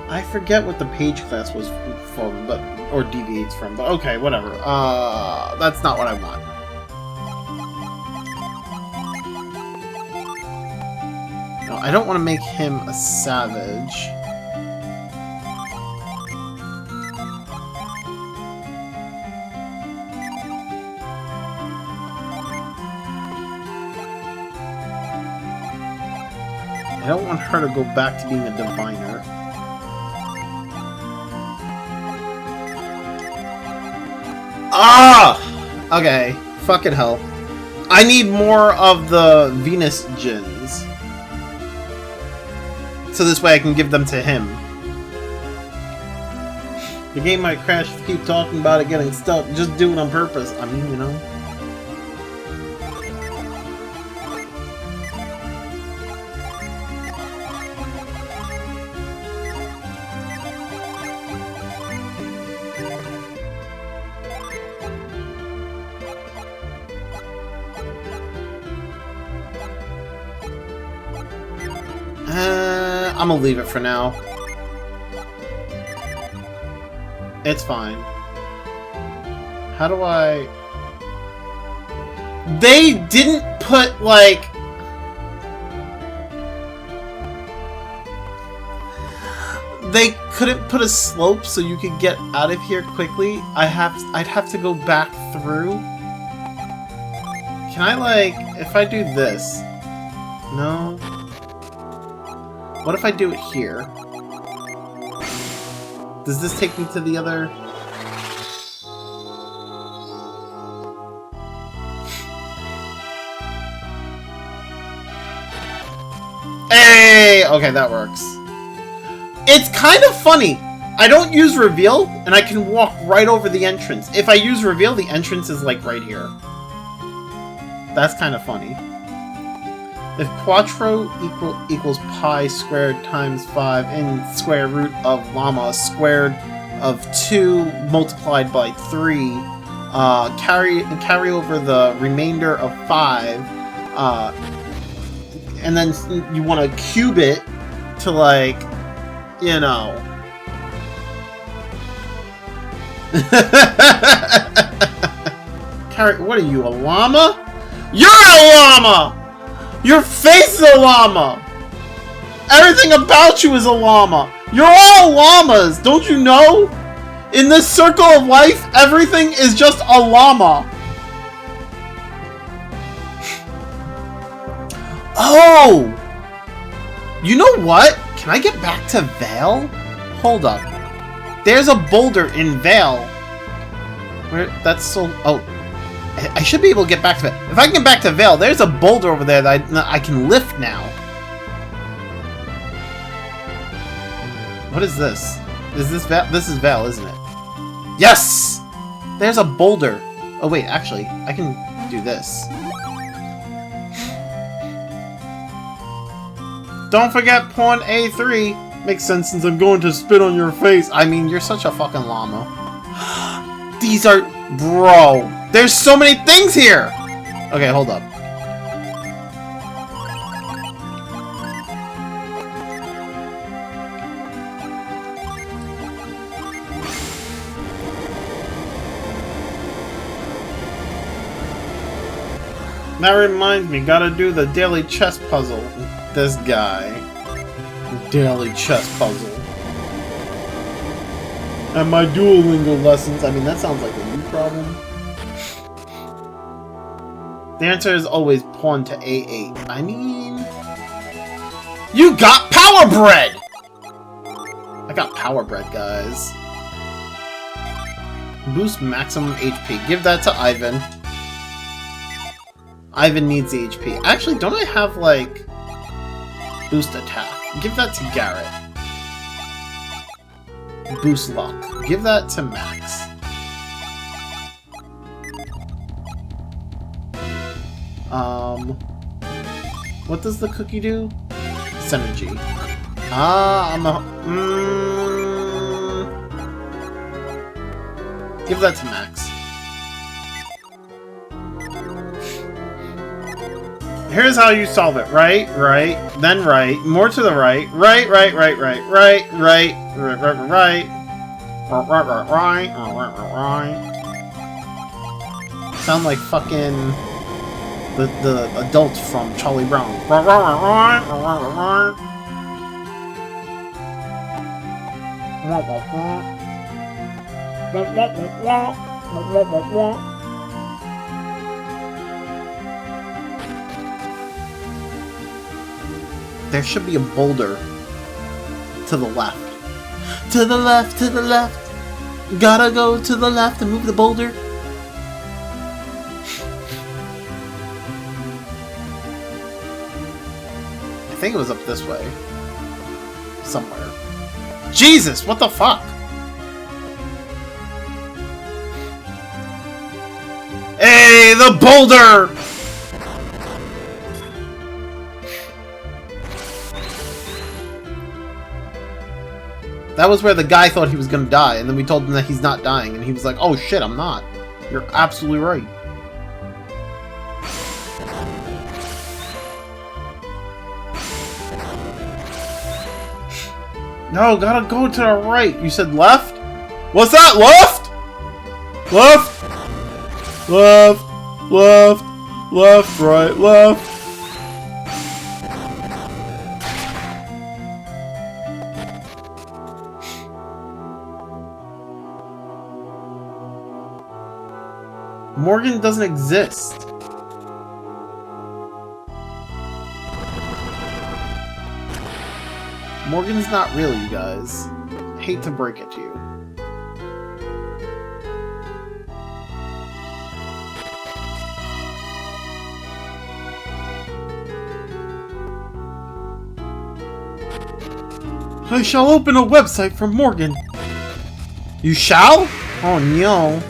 I forget what the Page class was from, but or deviates from, but okay, whatever. That's not what I want. No, I don't want to make him a savage. I don't want her to go back to being a diviner. Ah! Okay. Fucking hell. I need more of the Venus Djinns. So this way I can give them to him. The game might crash if you keep talking about it getting stuck. Just do it on purpose. I mean, you know. I'm gonna leave it for now. It's fine. How do I... They didn't put, like... They couldn't put a slope so you could get out of here quickly. I'd have to go back through. Can I, like... If I do this... No... What if I do it here? Does this take me to the other... Hey! Okay, that works. It's kind of funny. I don't use reveal, and I can walk right over the entrance. If I use reveal, the entrance is like right here. That's kind of funny. If quattro equals pi squared times 5 in square root of llama squared of 2 multiplied by 3, carry over the remainder of 5, and then you want to cube it to, like, you know. What are you, a llama? You're a llama! Your face is a llama! Everything about you is a llama! You're all llamas, don't you know? In this circle of life, everything is just a llama. Oh! You know what? Can I get back to Vale? Hold up. There's a boulder in Vale. Where? That's so... Oh. I should be able to get back to it. If I can get back to Vale, there's a boulder over there that I can lift now. What is this? Is this Vale? This is Vale, isn't it? Yes! There's a boulder. Oh wait, actually, I can do this. Don't forget pawn A3. Makes sense since I'm going to spit on your face. I mean, you're such a fucking llama. These are... Bro. There's so many things here! Okay, hold up. That reminds me, gotta do the daily chess puzzle. This guy. Daily chess puzzle. And my Duolingo lessons. I mean, that sounds like a new problem. The answer is always pawn to A8. I mean... You got Power Bread! I got Power Bread, guys. Boost maximum HP. Give that to Ivan. Ivan needs the HP. Actually, don't I have, like... Boost attack? Give that to Garrett. Boost luck. Give that to Max. What does the cookie do? Synergy. Give that to Max. Here's how you solve it. Right, then right, more to the right, right. Sound like fucking the adults from Charlie Brown. There should be a boulder to the left. To the left, to the left. Gotta go to the left and move the boulder. I think it was up this way. Somewhere. Jesus, what the fuck? Hey, the boulder! That was where the guy thought he was gonna die, and then we told him that he's not dying, and he was like, oh shit, I'm not. You're absolutely right. No, gotta go to the right. You said left? What's that? Left? Left? Left. Left. Left. Right. Left. Morgan doesn't exist. Morgan's not real, you guys. I hate to break it to you. I shall open a website for Morgan. You shall? Oh no.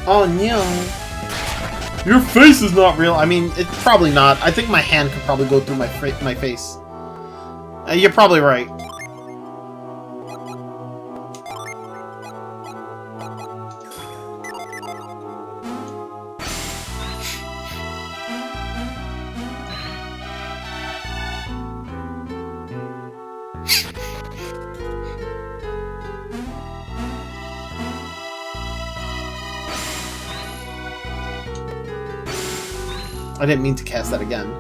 Oh no. Your face is not real. I mean, it's probably not. I think my hand could probably go through my face. You're probably right. I didn't mean to cast that again.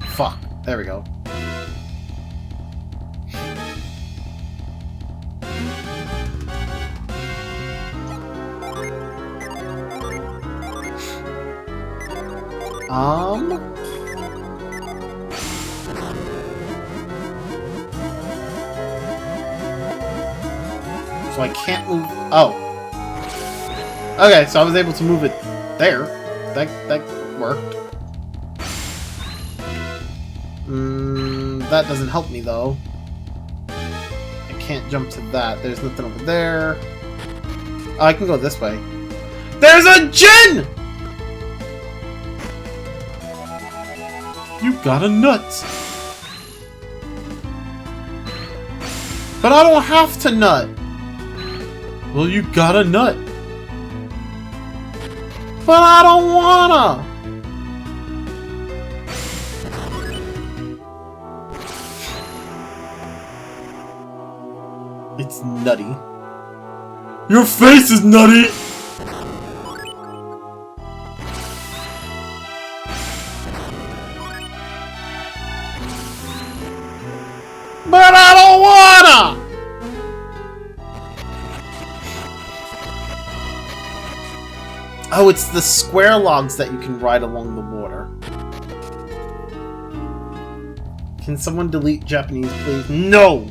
Fuck. There we go. So I can't move. Oh. Okay, so I was able to move it there. That worked. That doesn't help me though. I can't jump to that. There's nothing over there. Oh, I can go this way. There's a gin! You got a nut. But I don't have to nut. Well, you got a nut. But I don't wanna! It's nutty. Your face is nutty! But I don't wanna! Oh, it's the square logs that you can ride along the water. Can someone delete Japanese, please? No!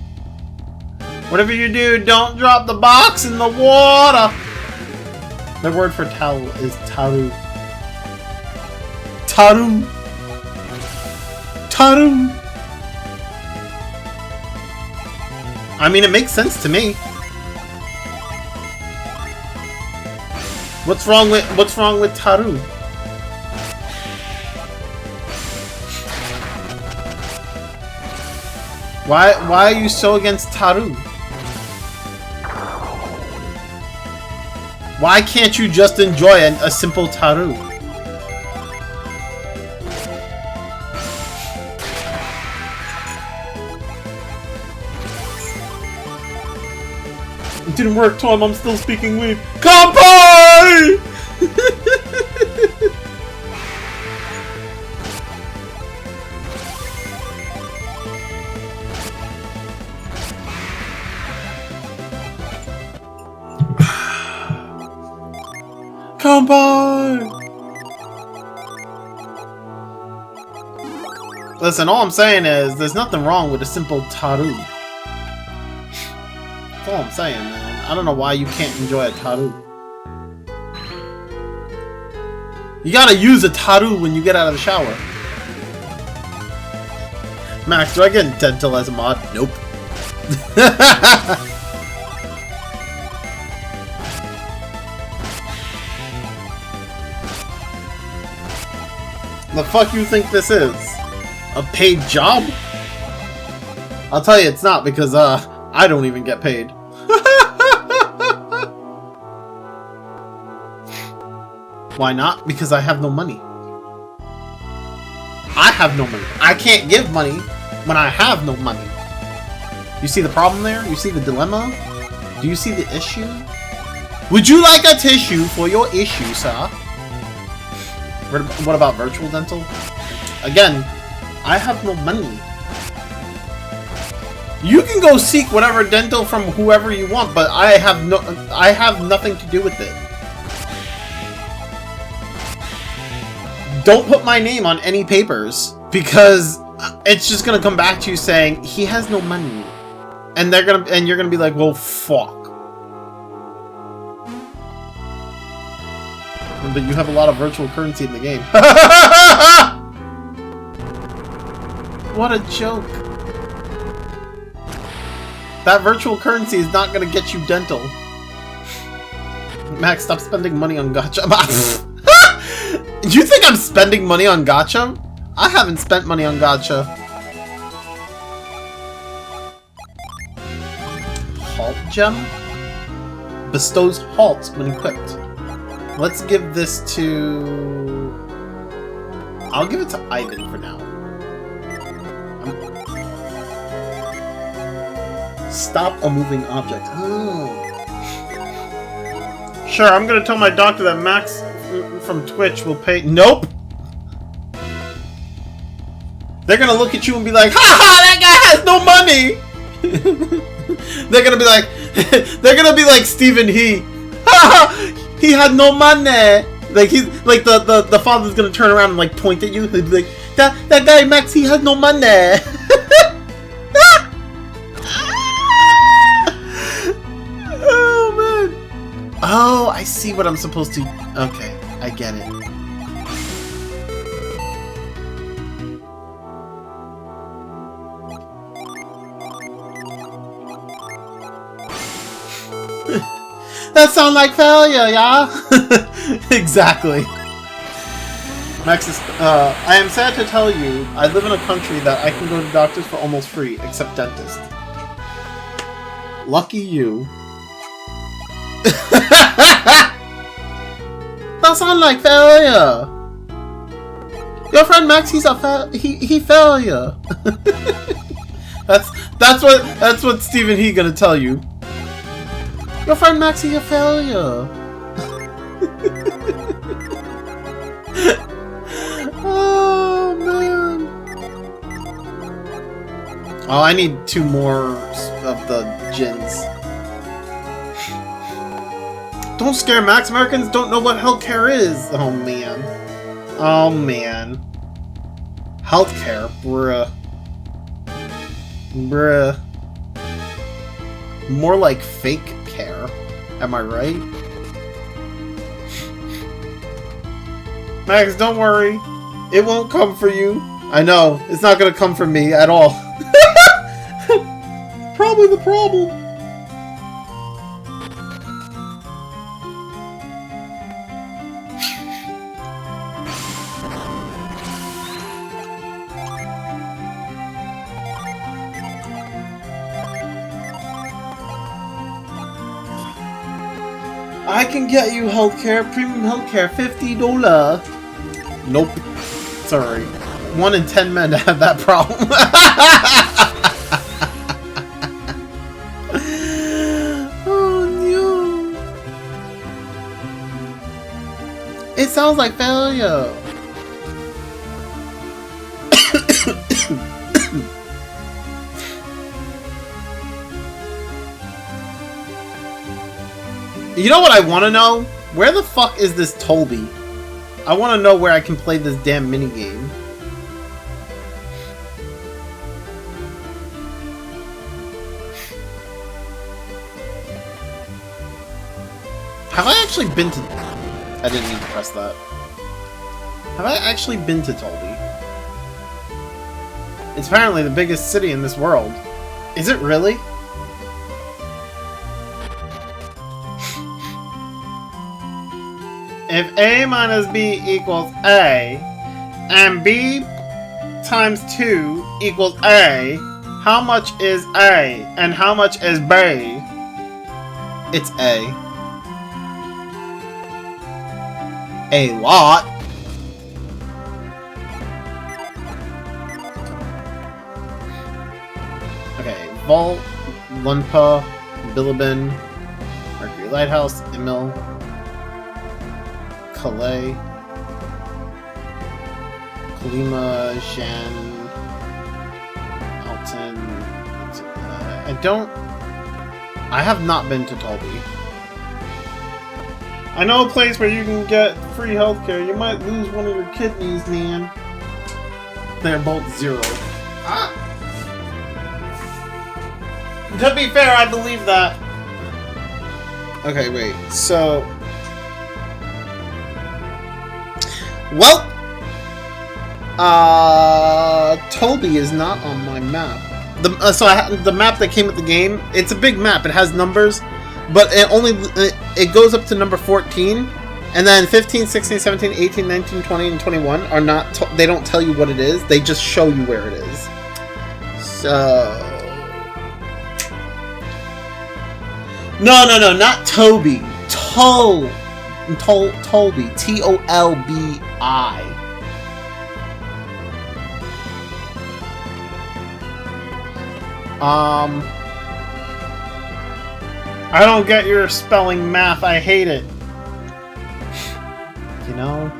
Whatever you do, don't drop the box in the water! The word for towel is taru. Taru! Taru! I mean, it makes sense to me. What's wrong with taru? Why are you so against taru? Why can't you just enjoy a simple taru? It didn't work, Tom. I'm still speaking weak. Kampai! Kampai! Listen, all I'm saying is, there's nothing wrong with a simple taru. That's all I'm saying, man. I don't know why you can't enjoy a taru. You gotta use a taru when you get out of the shower. Max, do I get dental as a mod? Nope. The fuck you think this is? A paid job? I'll tell you it's not, because I don't even get paid. Why not? Because I have no money. I have no money. I can't give money when I have no money. You see the problem there? You see the dilemma? Do you see the issue? Would you like a tissue for your issue, sir? What about virtual dental? Again, I have no money. You can go seek whatever dental from whoever you want, but I have nothing to do with it. Don't put my name on any papers, because it's just gonna come back to you saying he has no money, and you're gonna be like, well, fuck. But you have a lot of virtual currency in the game. What a joke. That virtual currency is not gonna get you dental. Max, stop spending money on gacha. You think I'm spending money on gacha? I haven't spent money on gacha. Halt gem? Bestows halt when equipped. Let's give this to... I'll give it to Ivan for now. Stop a moving object. Oh. Sure, I'm gonna tell my doctor that Max from Twitch will pay... Nope! They're gonna look at you and be like, ha ha, that guy has no money! They're gonna be like... They're gonna be like Stephen He. Ha ha! He had no money! Like, he's like the father's gonna turn around and like point at you. He'd be like, that guy Max, he has no money! Oh man! Oh, I see what I'm supposed to... Okay, I get it. That sounds like failure, yeah? Exactly. Max is... I am sad to tell you, I live in a country that I can go to doctors for almost free, except dentist. Lucky you. That sounds like failure. Your friend Max, he's a he failure. that's what Stephen He gonna tell you. Your friend Max, he's a failure. Oh man. Oh, I need 2 more of the gins. Don't scare Max. Americans don't know what healthcare is. Oh man. Oh man. Healthcare, bruh. Bruh. More like fake care. Am I right? Max, don't worry. It won't come for you. I know. It's not gonna come from me at all. Probably the problem. I can get you healthcare, premium healthcare, $50. Nope. Sorry. 1 in 10 men have that problem. Oh no. It sounds like failure. You know what I want to know? Where the fuck is this Tolby? I want to know where I can play this damn minigame. Have I actually been to... I didn't mean to press that. Have I actually been to Tolby? It's apparently the biggest city in this world. Is it really? If A minus B equals A, and B times 2 equals A, how much is A, and how much is B? It's A. A lot. Okay, Vault, Lunpa, Bilibin, Mercury Lighthouse, Emil, Kalay, Kalima, Shan, Alton. I have not been to Tolby. I know a place where you can get free healthcare. You might lose one of your kidneys, man. They're both 0. Ah! To be fair, I believe that. Okay, wait. So... Well... Tolby is not on my map. The map that came with the game, it's a big map. It has numbers, but it goes up to number 14, and then 15, 16, 17, 18, 19, 20, and 21 are not. They don't tell you what it is. They just show you where it is. So no, not Toby. Tolby. Tolbi. I don't get your spelling math. I hate it. You know?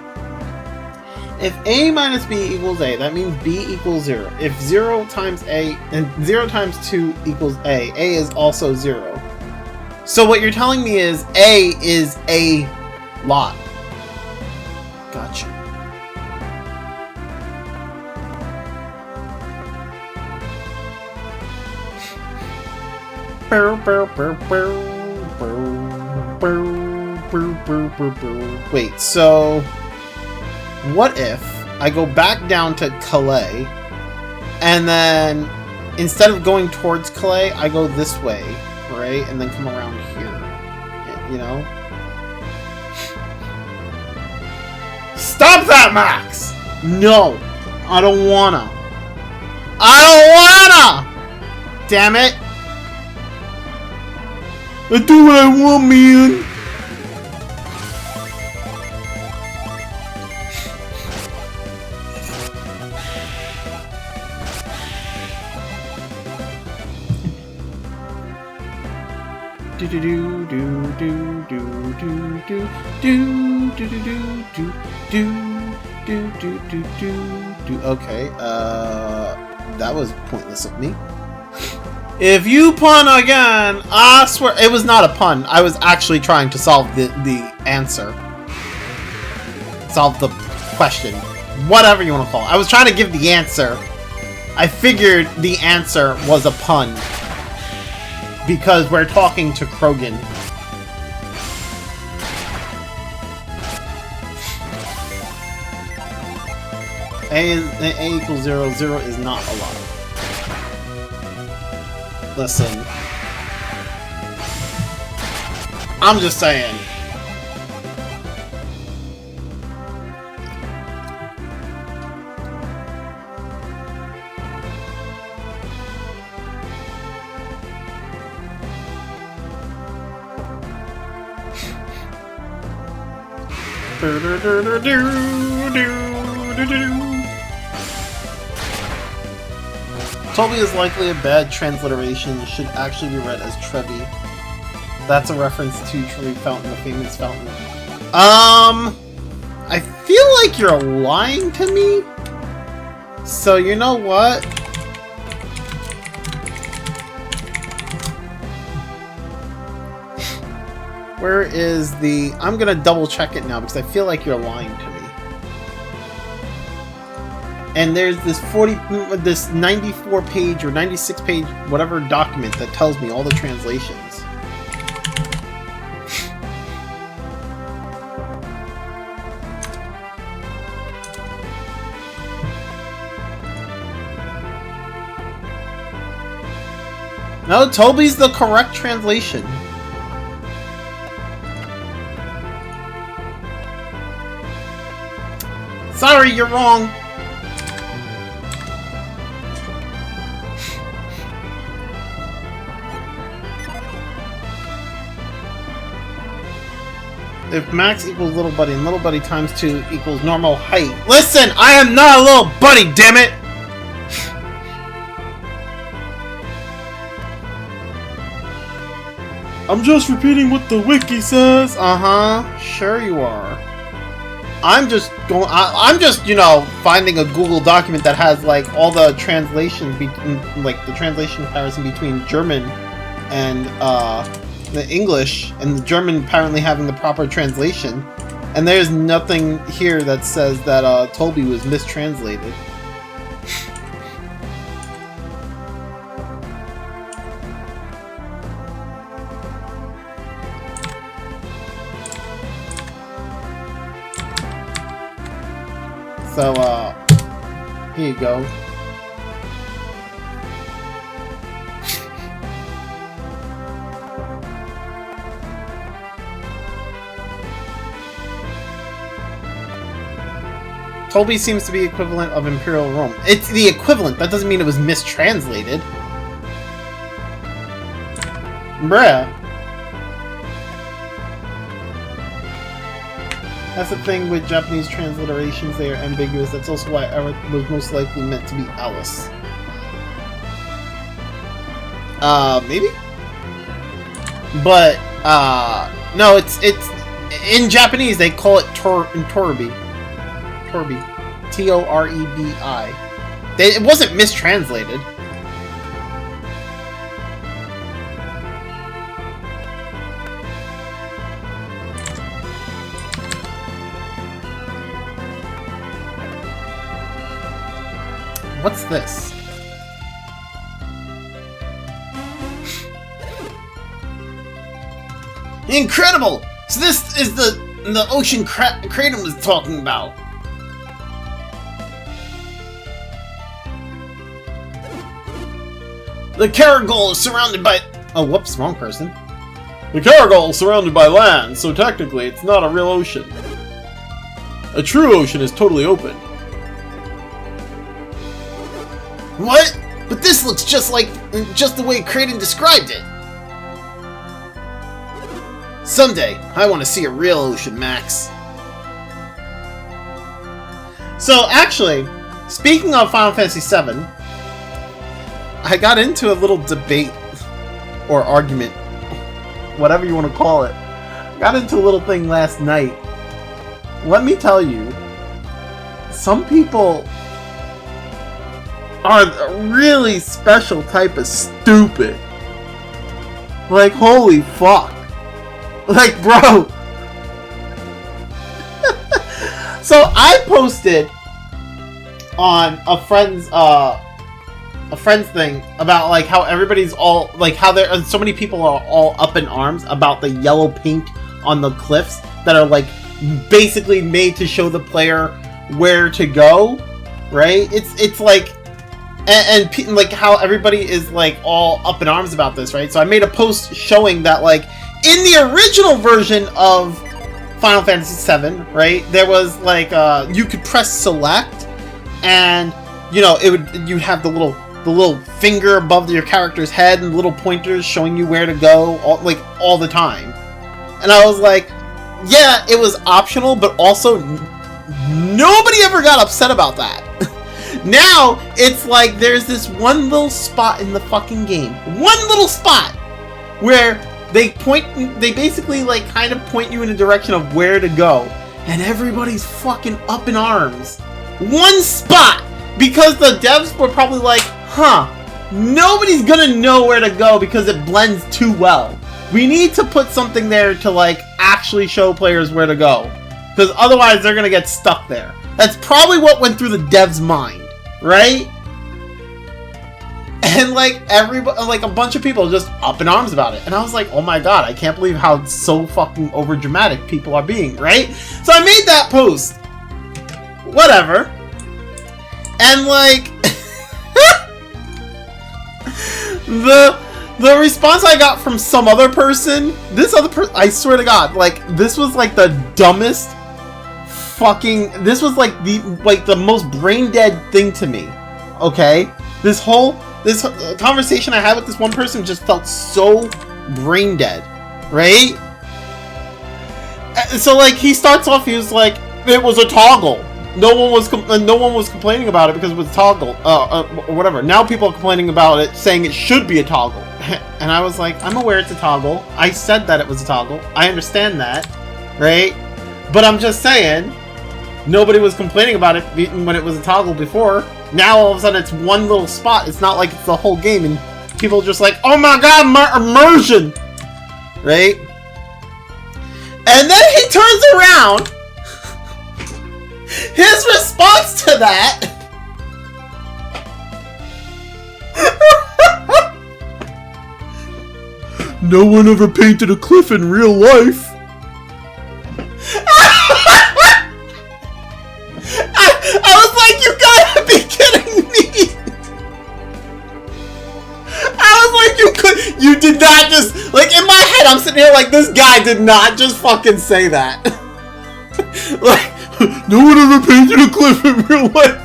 If A minus B equals A, that means B equals 0. If 0 times A and 0 times 2 equals A is also 0. So what you're telling me is A is a lot. Gotcha. Wait, so what if I go back down to Kalay, and then instead of going towards Kalay, I go this way, right? And then come around here, you know? Stop that, Max! No! I don't wanna! Damn it! I do what I want, man! Do do do do do do do do do do do do do do. Okay, that was pointless of me. If you pun again, I swear it was not a pun. I was actually trying to solve the answer. Solve the question. Whatever you want to call it. I was trying to give the answer. I figured the answer was a pun. Because we're talking to Krogan. A equals 0. 0 is not a lot. Listen. I'm just saying. Toby is likely a bad transliteration, should actually be read as Trevi. That's a reference to Trevi Fountain, the famous fountain. I feel like you're lying to me. So you know what? Where is the... I'm gonna double check it now because I feel like you're lying to me. And there's this 94 page or 96 page whatever document that tells me all the translations. No, Toby's the correct translation. Sorry, you're wrong. If max equals little buddy and little buddy times 2 equals normal height. Listen, I am not a little buddy, damn it! I'm just repeating what the wiki says. Uh-huh. Sure you are. I'm just going. I'm just, you know, finding a Google document that has like all the translation, like the translation comparison between German and the English, and the German apparently having the proper translation. And there's nothing here that says that Toby was mistranslated. So, here you go. Toby seems to be equivalent of Imperial Rome. It's the equivalent. That doesn't mean it was mistranslated. Bruh. That's the thing with Japanese transliterations, they are ambiguous. That's also why Eric was most likely meant to be Alice. Maybe? But, no, it's in Japanese, they call it Torbi. Torbi. T-O-R-E-B-I. It wasn't mistranslated. What's this? Incredible! So this is the ocean Kratom was talking about. The Caragol is surrounded by... Oh, whoops, wrong person. The Caragol is surrounded by land, so technically it's not a real ocean. A true ocean is totally open. What? But this looks just like... just the way Kratom described it. Someday, I want to see a real ocean, Max. So, actually, speaking of Final Fantasy VII, I got into a little debate, or argument, whatever you want to call it. Got into a little thing last night. Let me tell you, some people are a really special type of stupid. Like, holy fuck. Like, bro. So I posted on a friend's thing about like how everybody's all like how there are so many people are all up in arms about the yellow paint on the cliffs that are like basically made to show the player where to go, right? It's like and like how everybody is like all up in arms about this, right? So I made a post showing that like in the original version of Final Fantasy VII, right, there was like you could press select, and you know you'd have the little finger above your character's head and little pointers showing you where to go, all the time. And I was like, yeah, it was optional, but also nobody ever got upset about that. Now it's like there's this one little spot in the fucking game, one little spot where they basically like kind of point you in a direction of where to go, and everybody's fucking up in arms. One spot! Because the devs were probably like, huh, nobody's gonna know where to go because it blends too well. We need to put something there to like actually show players where to go, because otherwise they're gonna get stuck there. That's probably what went through the devs' mind, right? And like everybody, like a bunch of people just up in arms about it. And I was like, oh my god, I can't believe how so fucking over dramatic people are being, right? So I made that post. Whatever. And like the response I got from some other person, this other person, I swear to god, like this was like the dumbest like the most brain dead thing to me. Okay? This conversation I had with this one person just felt so brain dead, right? So like he starts off, he was like, it was a toggle. No one was complaining about it because it was a toggle, or whatever. Now people are complaining about it, saying it should be a toggle. And I was like, I'm aware it's a toggle. I said that it was a toggle. I understand that, right? But I'm just saying, nobody was complaining about it when it was a toggle before. Now all of a sudden it's one little spot. It's not like it's the whole game, and people are just like, oh my god, immersion, right? And then he turns around. His response to that no one ever painted a cliff in real life. I was like, you gotta be kidding me. I was like, you did not just, like, in my head I'm sitting here like, this guy did not just fucking say that. Like, no one ever painted a cliff in real life.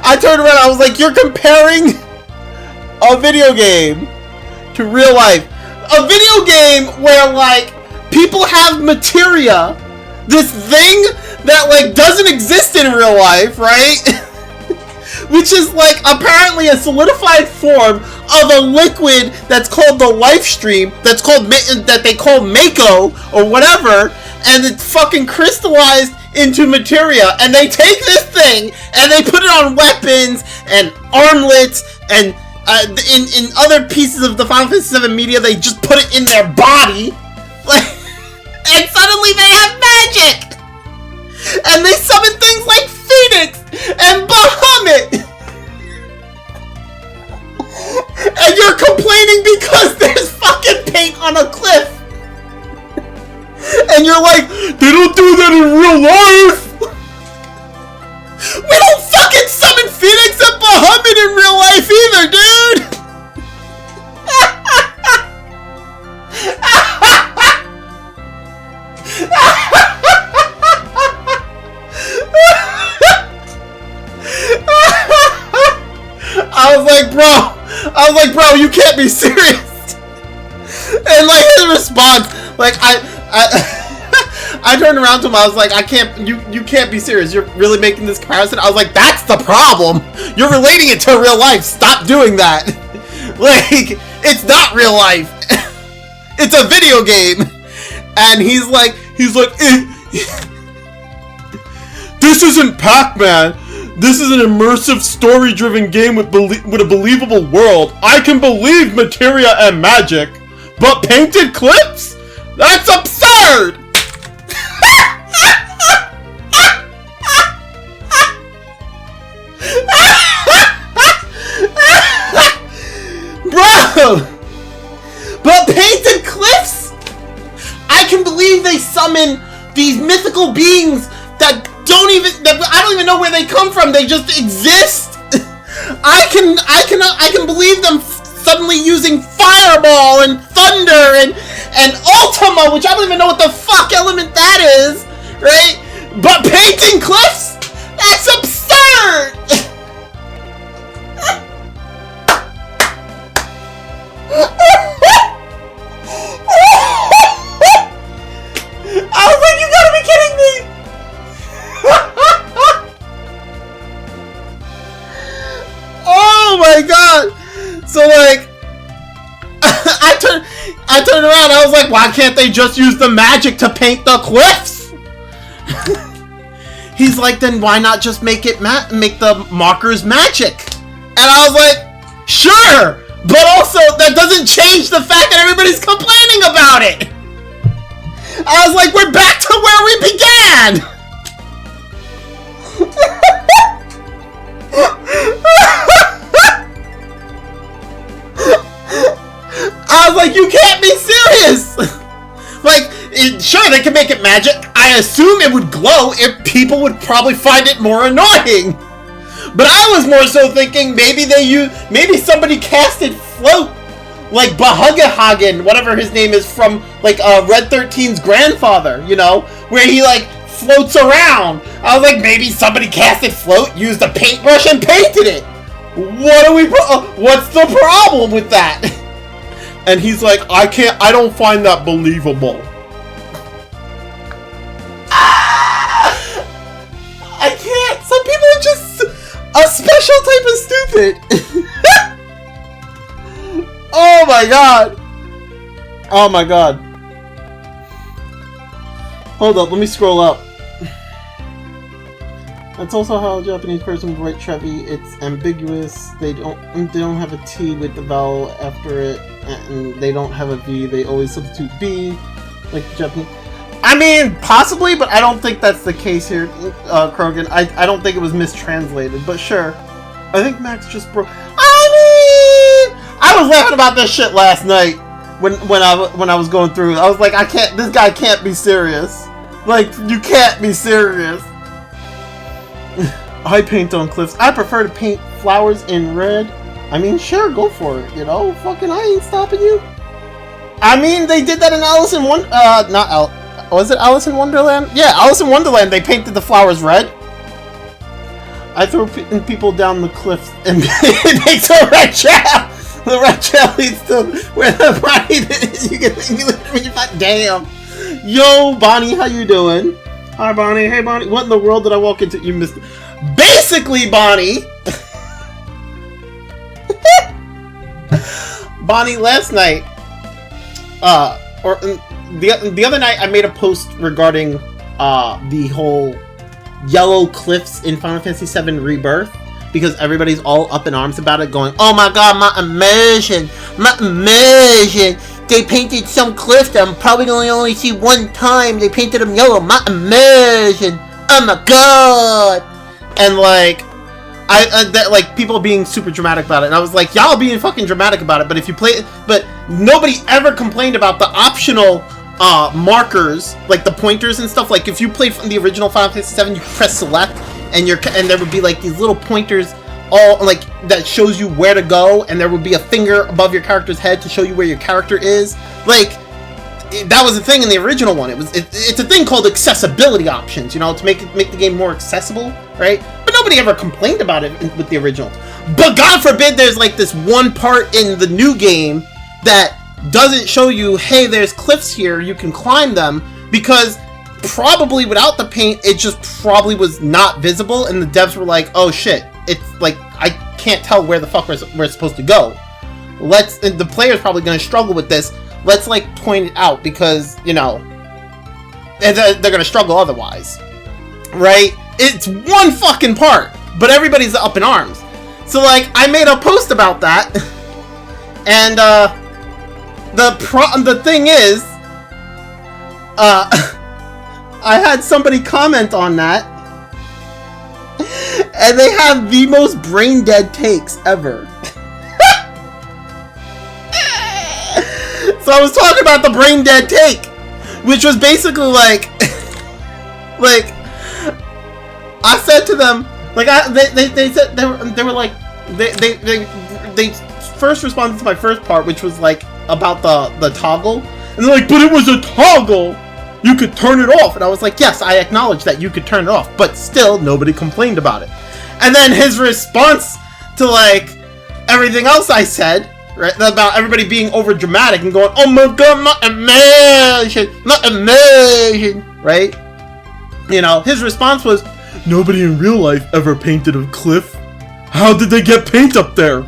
I turned around, I was like, you're comparing a video game to real life. A video game where, like, people have materia, this thing that, like, doesn't exist in real life, right? Which is, like, apparently a solidified form of a liquid that's called the life stream, that they call Mako, or whatever, and it's fucking crystallized into materia, and they take this thing, and they put it on weapons, and armlets, and in other pieces of the Final Fantasy VII media, they just put it in their body, and suddenly they have magic! And they summon things like Phoenix, and Bahamut! And you're complaining because there's fucking paint on a cliff! And you're like, they don't do that in real life! We don't fucking summon Phoenix and Bahamut in real life either, dude! I was like, bro, you can't be serious. And like his response, like I turned around to him, I was like, you can't be serious. You're really making this comparison? I was like, that's the problem. You're relating it to real life. Stop doing that. Like, it's not real life. It's a video game. And he's like, this isn't Pac-Man. This is an immersive, story-driven game with a believable world. I can believe materia and magic, but painted clips? That's absurd! Bro! But painted cliffs? I can believe they summon these mythical beings that I don't even know where they come from. They just exist. I can believe them suddenly using fireball and thunder and Ultima, which I don't even know what the fuck element that is, right? But painting cliffs? That's absurd. I was like, you gotta be kidding me. Oh my god! So like, I turned around. I was like, why can't they just use the magic to paint the cliffs? He's like, then why not just make the markers magic? And I was like, sure, but also that doesn't change the fact that everybody's complaining about it. I was like, we're back to where we began. I was like, you can't be serious! Like, sure, they can make it magic. I assume it would glow if people would probably find it more annoying. But I was more so thinking maybe somebody casted float like Bahugahagen, whatever his name is, from like Red 13's grandfather, you know, where he like floats around. I was like, maybe somebody casted float, used a paintbrush, and painted it. What's the problem with that? And he's like, I don't find that believable. I can't. Some people are just a special type of stupid. Oh my god. Oh my god. Hold up, let me scroll up. That's also how a Japanese person would write Trevi. It's ambiguous. They don't have a T with the vowel after it, and they don't have a V. They always substitute B, like the Japanese. I mean, possibly, but I don't think that's the case here, Krogan. I don't think it was mistranslated, but sure. I think Max just broke. I mean, I was laughing about this shit last night when I was going through. I was like, I can't. This guy can't be serious. Like, you can't be serious. I paint on cliffs. I prefer to paint flowers in red. I mean, sure, go for it. You know, fucking, I ain't stopping you. I mean, they did that in Alice in was it Alice in Wonderland? Yeah, Alice in Wonderland. They painted the flowers red. I throw people down the cliffs and it makes a red trail. The red trail leads to where the bride is. You find. Damn. Yo, Bonnie, how you doing? Hi, Bonnie. Hey, Bonnie. What in the world did I walk into? You missed. Basically, Bonnie. Bonnie, last night, or the other night, I made a post regarding the whole yellow cliffs in Final Fantasy VII Rebirth, because everybody's all up in arms about it, going, "Oh my god, my immersion! They painted some cliffs that I'm probably going to only see one time. They painted them yellow. My immersion! Oh my god!" And like, like people being super dramatic about it, and I was like, y'all being fucking dramatic about it. But if you play it, but nobody ever complained about the optional markers, like the pointers and stuff. Like if you play from the original Final Fantasy VII, you press select, and there would be like these little pointers, all like that shows you where to go, and there would be a finger above your character's head to show you where your character is. Like that was a thing in the original one. It's a thing called accessibility options, you know, to make the game more accessible, right? But nobody ever complained about it with the original. But God forbid there's like this one part in the new game that doesn't show you, hey, there's cliffs here, you can climb them, because probably without the paint, it just probably was not visible, and the devs were like, oh shit, it's like, I can't tell where the fuck we're supposed to go. And the player's probably going to struggle with this. Let's like point it out, because, you know, they're going to struggle otherwise, right? It's one fucking part, but everybody's up in arms. So like, I made a post about that, and the thing is, I had somebody comment on that, and they have the most brain dead takes ever. So I was talking about the brain dead take, which was basically like, like I said to them, like they said they were like they first responded to my first part, which was like about the toggle, and they're like, but it was a toggle, you could turn it off, and I was like, yes, I acknowledge that you could turn it off, but still nobody complained about it. And then his response to like everything else I said, right, about everybody being over dramatic and going, oh my god, my immersion, right? You know, his response was, nobody in real life ever painted a cliff. How did they get paint up there?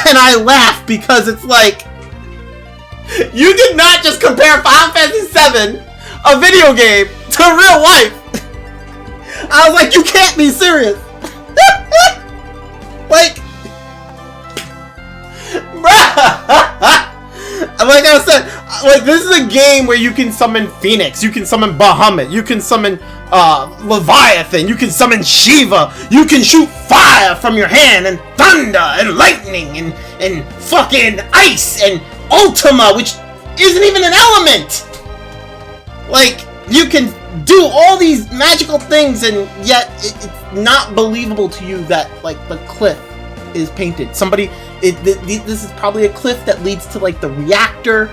And I laughed, because it's like, you did not just compare Final Fantasy VII, a video game, to real life. I was like, you can't be serious. Like, like I said, like, this is a game where you can summon Phoenix, you can summon Bahamut, you can summon Leviathan, you can summon Shiva, you can shoot fire from your hand, and thunder, and lightning, and fucking ice, and Ultima, which isn't even an element. Like, you can do all these magical things, and yet it's not believable to you that, like, the cliff is painted. Somebody This is probably a cliff that leads to like the reactor,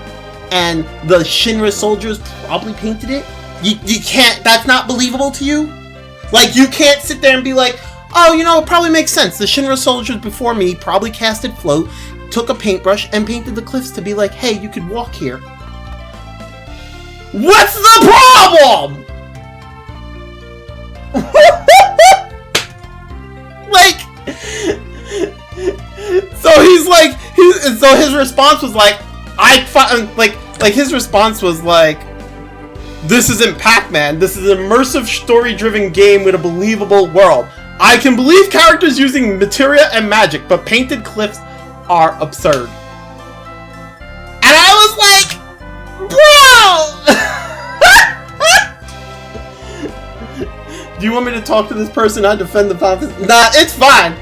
and the Shinra soldiers probably painted it. You can't. That's not believable to you. Like, you can't sit there and be like, oh, you know, it probably makes sense. The Shinra soldiers before me probably casted float, took a paintbrush, and painted the cliffs to be like, hey, you could walk here. What's the problem? Like, so he's like, so his response was like, his response was like, this isn't Pac-Man. This is an immersive, story-driven game with a believable world. I can believe characters using materia and magic, but painted cliffs are absurd. And I was like, bro! Do you want me to talk to this person? I defend the Final Fantasy. Nah, it's fine.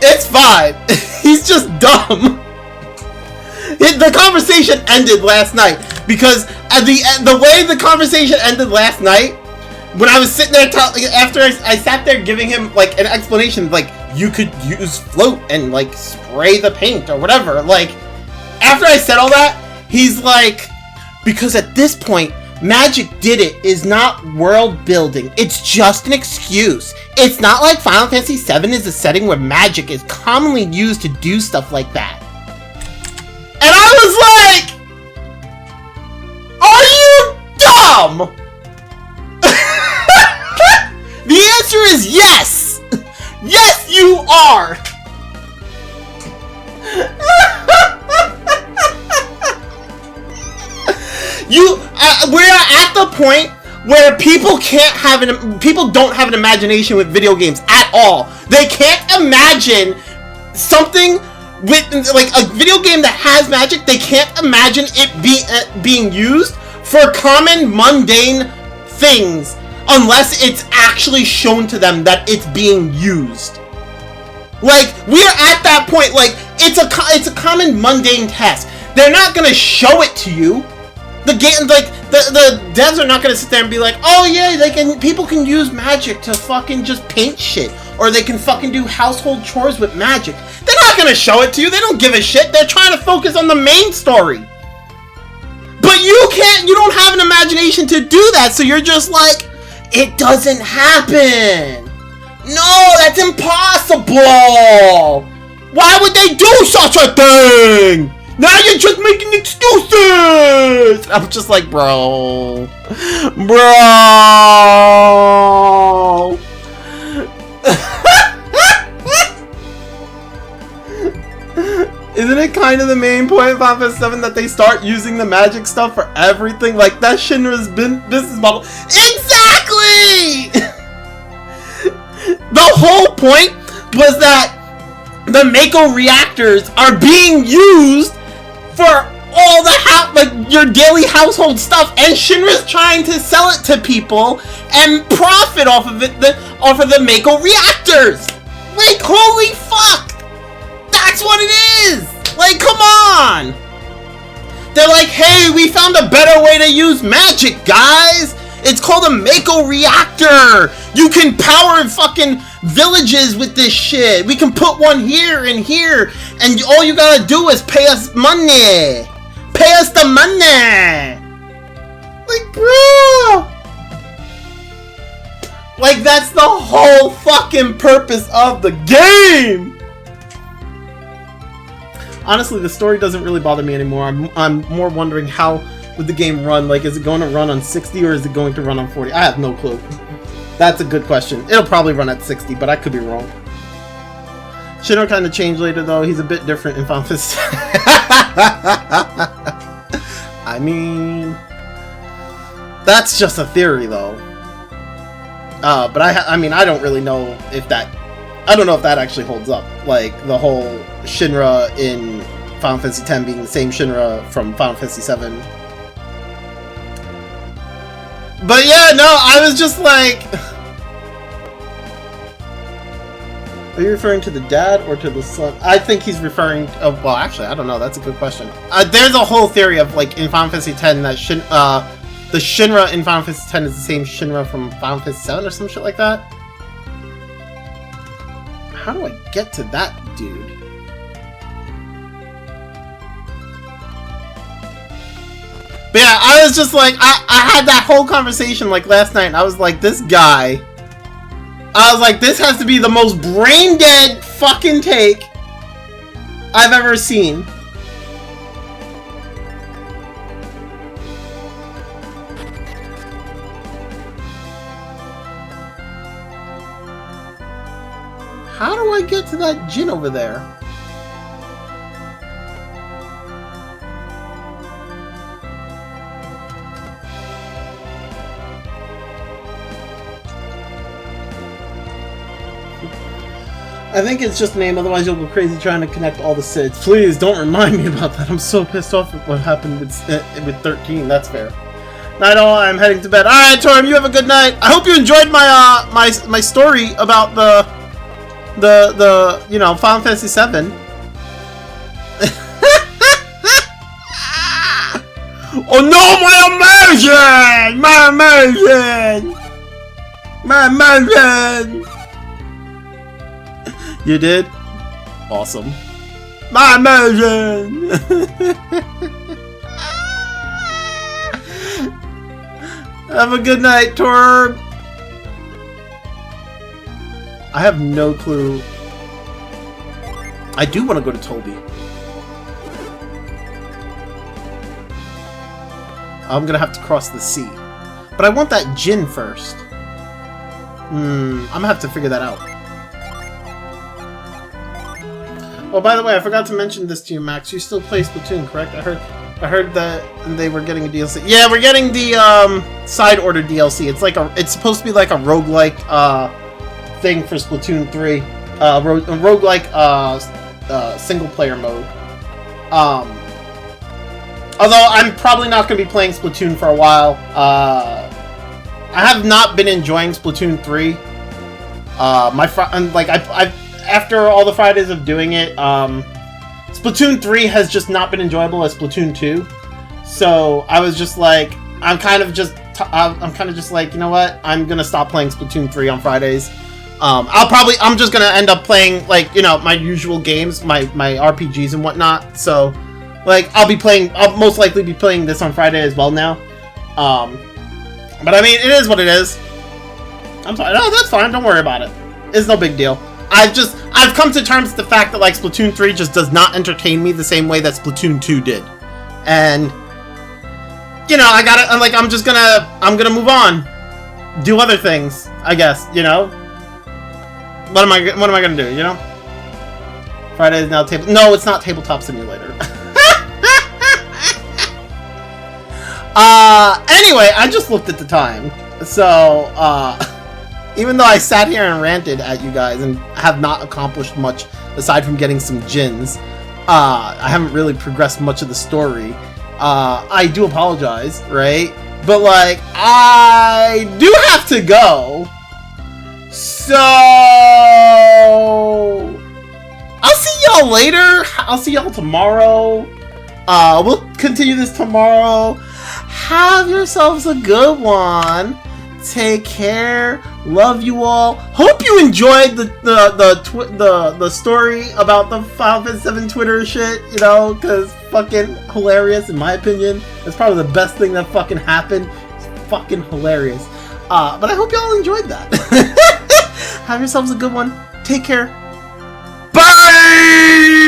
It's fine. He's just dumb. The conversation ended last night because at the way the conversation ended last night, when I was sitting there after I sat there giving him like an explanation, like you could use float and like spray the paint or whatever. Like after I said all that, he's like, because at this point, Magic Did It is not world building. It's just an excuse. It's not like Final Fantasy VII is a setting where magic is commonly used to do stuff like that. And I was like, are you dumb? The answer is yes! Yes, you are! We're at the point where people don't have an imagination with video games at all. They can't imagine something with, like, a video game that has magic. They can't imagine it being used for common, mundane things unless it's actually shown to them that it's being used. Like, we're at that point. Like, it's a common, mundane task. They're not gonna show it to you. The game, like, the devs are not gonna sit there and be like, oh yeah, people can use magic to fucking just paint shit, or they can fucking do household chores with magic. They're not gonna show it to you. They don't give a shit. They're trying to focus on the main story. But you don't have an imagination to do that, so you're just like, it doesn't happen. No, that's impossible. Why would they do such a thing? Now you're just making excuses! I'm just like, bro. Isn't it kind of the main point of Final Fantasy VII that they start using the magic stuff for everything? Like, that Shinra's business model. Exactly! The whole point was that the Mako reactors are being used for all the your daily household stuff, and Shinra's trying to sell it to people and profit off of it, off of the Mako reactors. Like, holy fuck! That's what it is! Like, come on! They're like, hey, we found a better way to use magic, guys! It's called a Mako reactor! You can power fucking villages with this shit! We can put one here and here, and all you gotta do is pay us money! Pay us the money! Like, bro! Like, that's the whole fucking purpose of the game! Honestly, the story doesn't really bother me anymore. I'm more wondering how would the game run. Like, is it going to run on 60 or is it going to run on 40? I have no clue. That's a good question. It'll probably run at 60, but I could be wrong. Shinra kind of changed later, though. He's a bit different in Final Fantasy. I mean, that's just a theory, though. But I mean, I don't really know if that. I don't know if that actually holds up. Like, the whole Shinra in Final Fantasy X being the same Shinra from Final Fantasy VII. But yeah, no, I was just like... Are you referring to the dad or to the son? I think he's referring... Oh, well, actually, I don't know. That's a good question. There's a whole theory of, like, in Final Fantasy X that the Shinra in Final Fantasy X is the same Shinra from Final Fantasy VII or some shit like that. How do I get to that dude? But yeah, I was just like, I had that whole conversation like last night, and I was like, this guy, I was like, this has to be the most brain dead fucking take I've ever seen. How do I get to that gin over there? I think it's just a name, otherwise you'll go crazy trying to connect all the SIDs. Please, don't remind me about that. I'm so pissed off at what happened with 13. That's fair. Night all, I'm heading to bed. Alright, Torm, you have a good night. I hope you enjoyed my my story about the you know, Final Fantasy VII. Oh no, my immersion! My immersion! My immersion! You did? Awesome. My immersion! Have a good night, Torb! I have no clue. I do want to go to Toby. I'm gonna have to cross the sea. But I want that gin first. I'm gonna have to figure that out. Oh, by the way, I forgot to mention this to you, Max. You still play Splatoon, correct? I heard that they were getting a DLC. Yeah, we're getting the side order DLC. It's supposed to be like a roguelike thing for Splatoon 3. Roguelike single player mode. Although I'm probably not going to be playing Splatoon for a while. I have not been enjoying Splatoon 3. After all the Fridays of doing it, Splatoon 3 has just not been enjoyable as Splatoon 2. So I was just like, I'm kind of just like, you know what? I'm gonna stop playing Splatoon 3 on Fridays. I'm just gonna end up playing, like, you know, my usual games, my RPGs and whatnot. So, like, I'll most likely be playing this on Friday as well now. But I mean, it is what it is. I'm sorry. No, that's fine. Don't worry about it. It's no big deal. I've come to terms with the fact that, like, Splatoon 3 just does not entertain me the same way that Splatoon 2 did. And, you know, I'm gonna move on. Do other things, I guess, you know? What am I gonna do, you know? Friday is now no, it's not Tabletop Simulator. Anyway, I just looked at the time. So, even though I sat here and ranted at you guys and have not accomplished much aside from getting some gins, I haven't really progressed much of the story. I do apologize, right? But, like, I do have to go. So, I'll see y'all later. I'll see y'all tomorrow. We'll continue this tomorrow. Have yourselves a good one. Take care. Love you all. Hope you enjoyed the story about the Final Fantasy VII Twitter shit, you know, because fucking hilarious in my opinion. That's probably the best thing that fucking happened. It's fucking hilarious. But I hope y'all enjoyed that. Have yourselves a good one. Take care. Bye!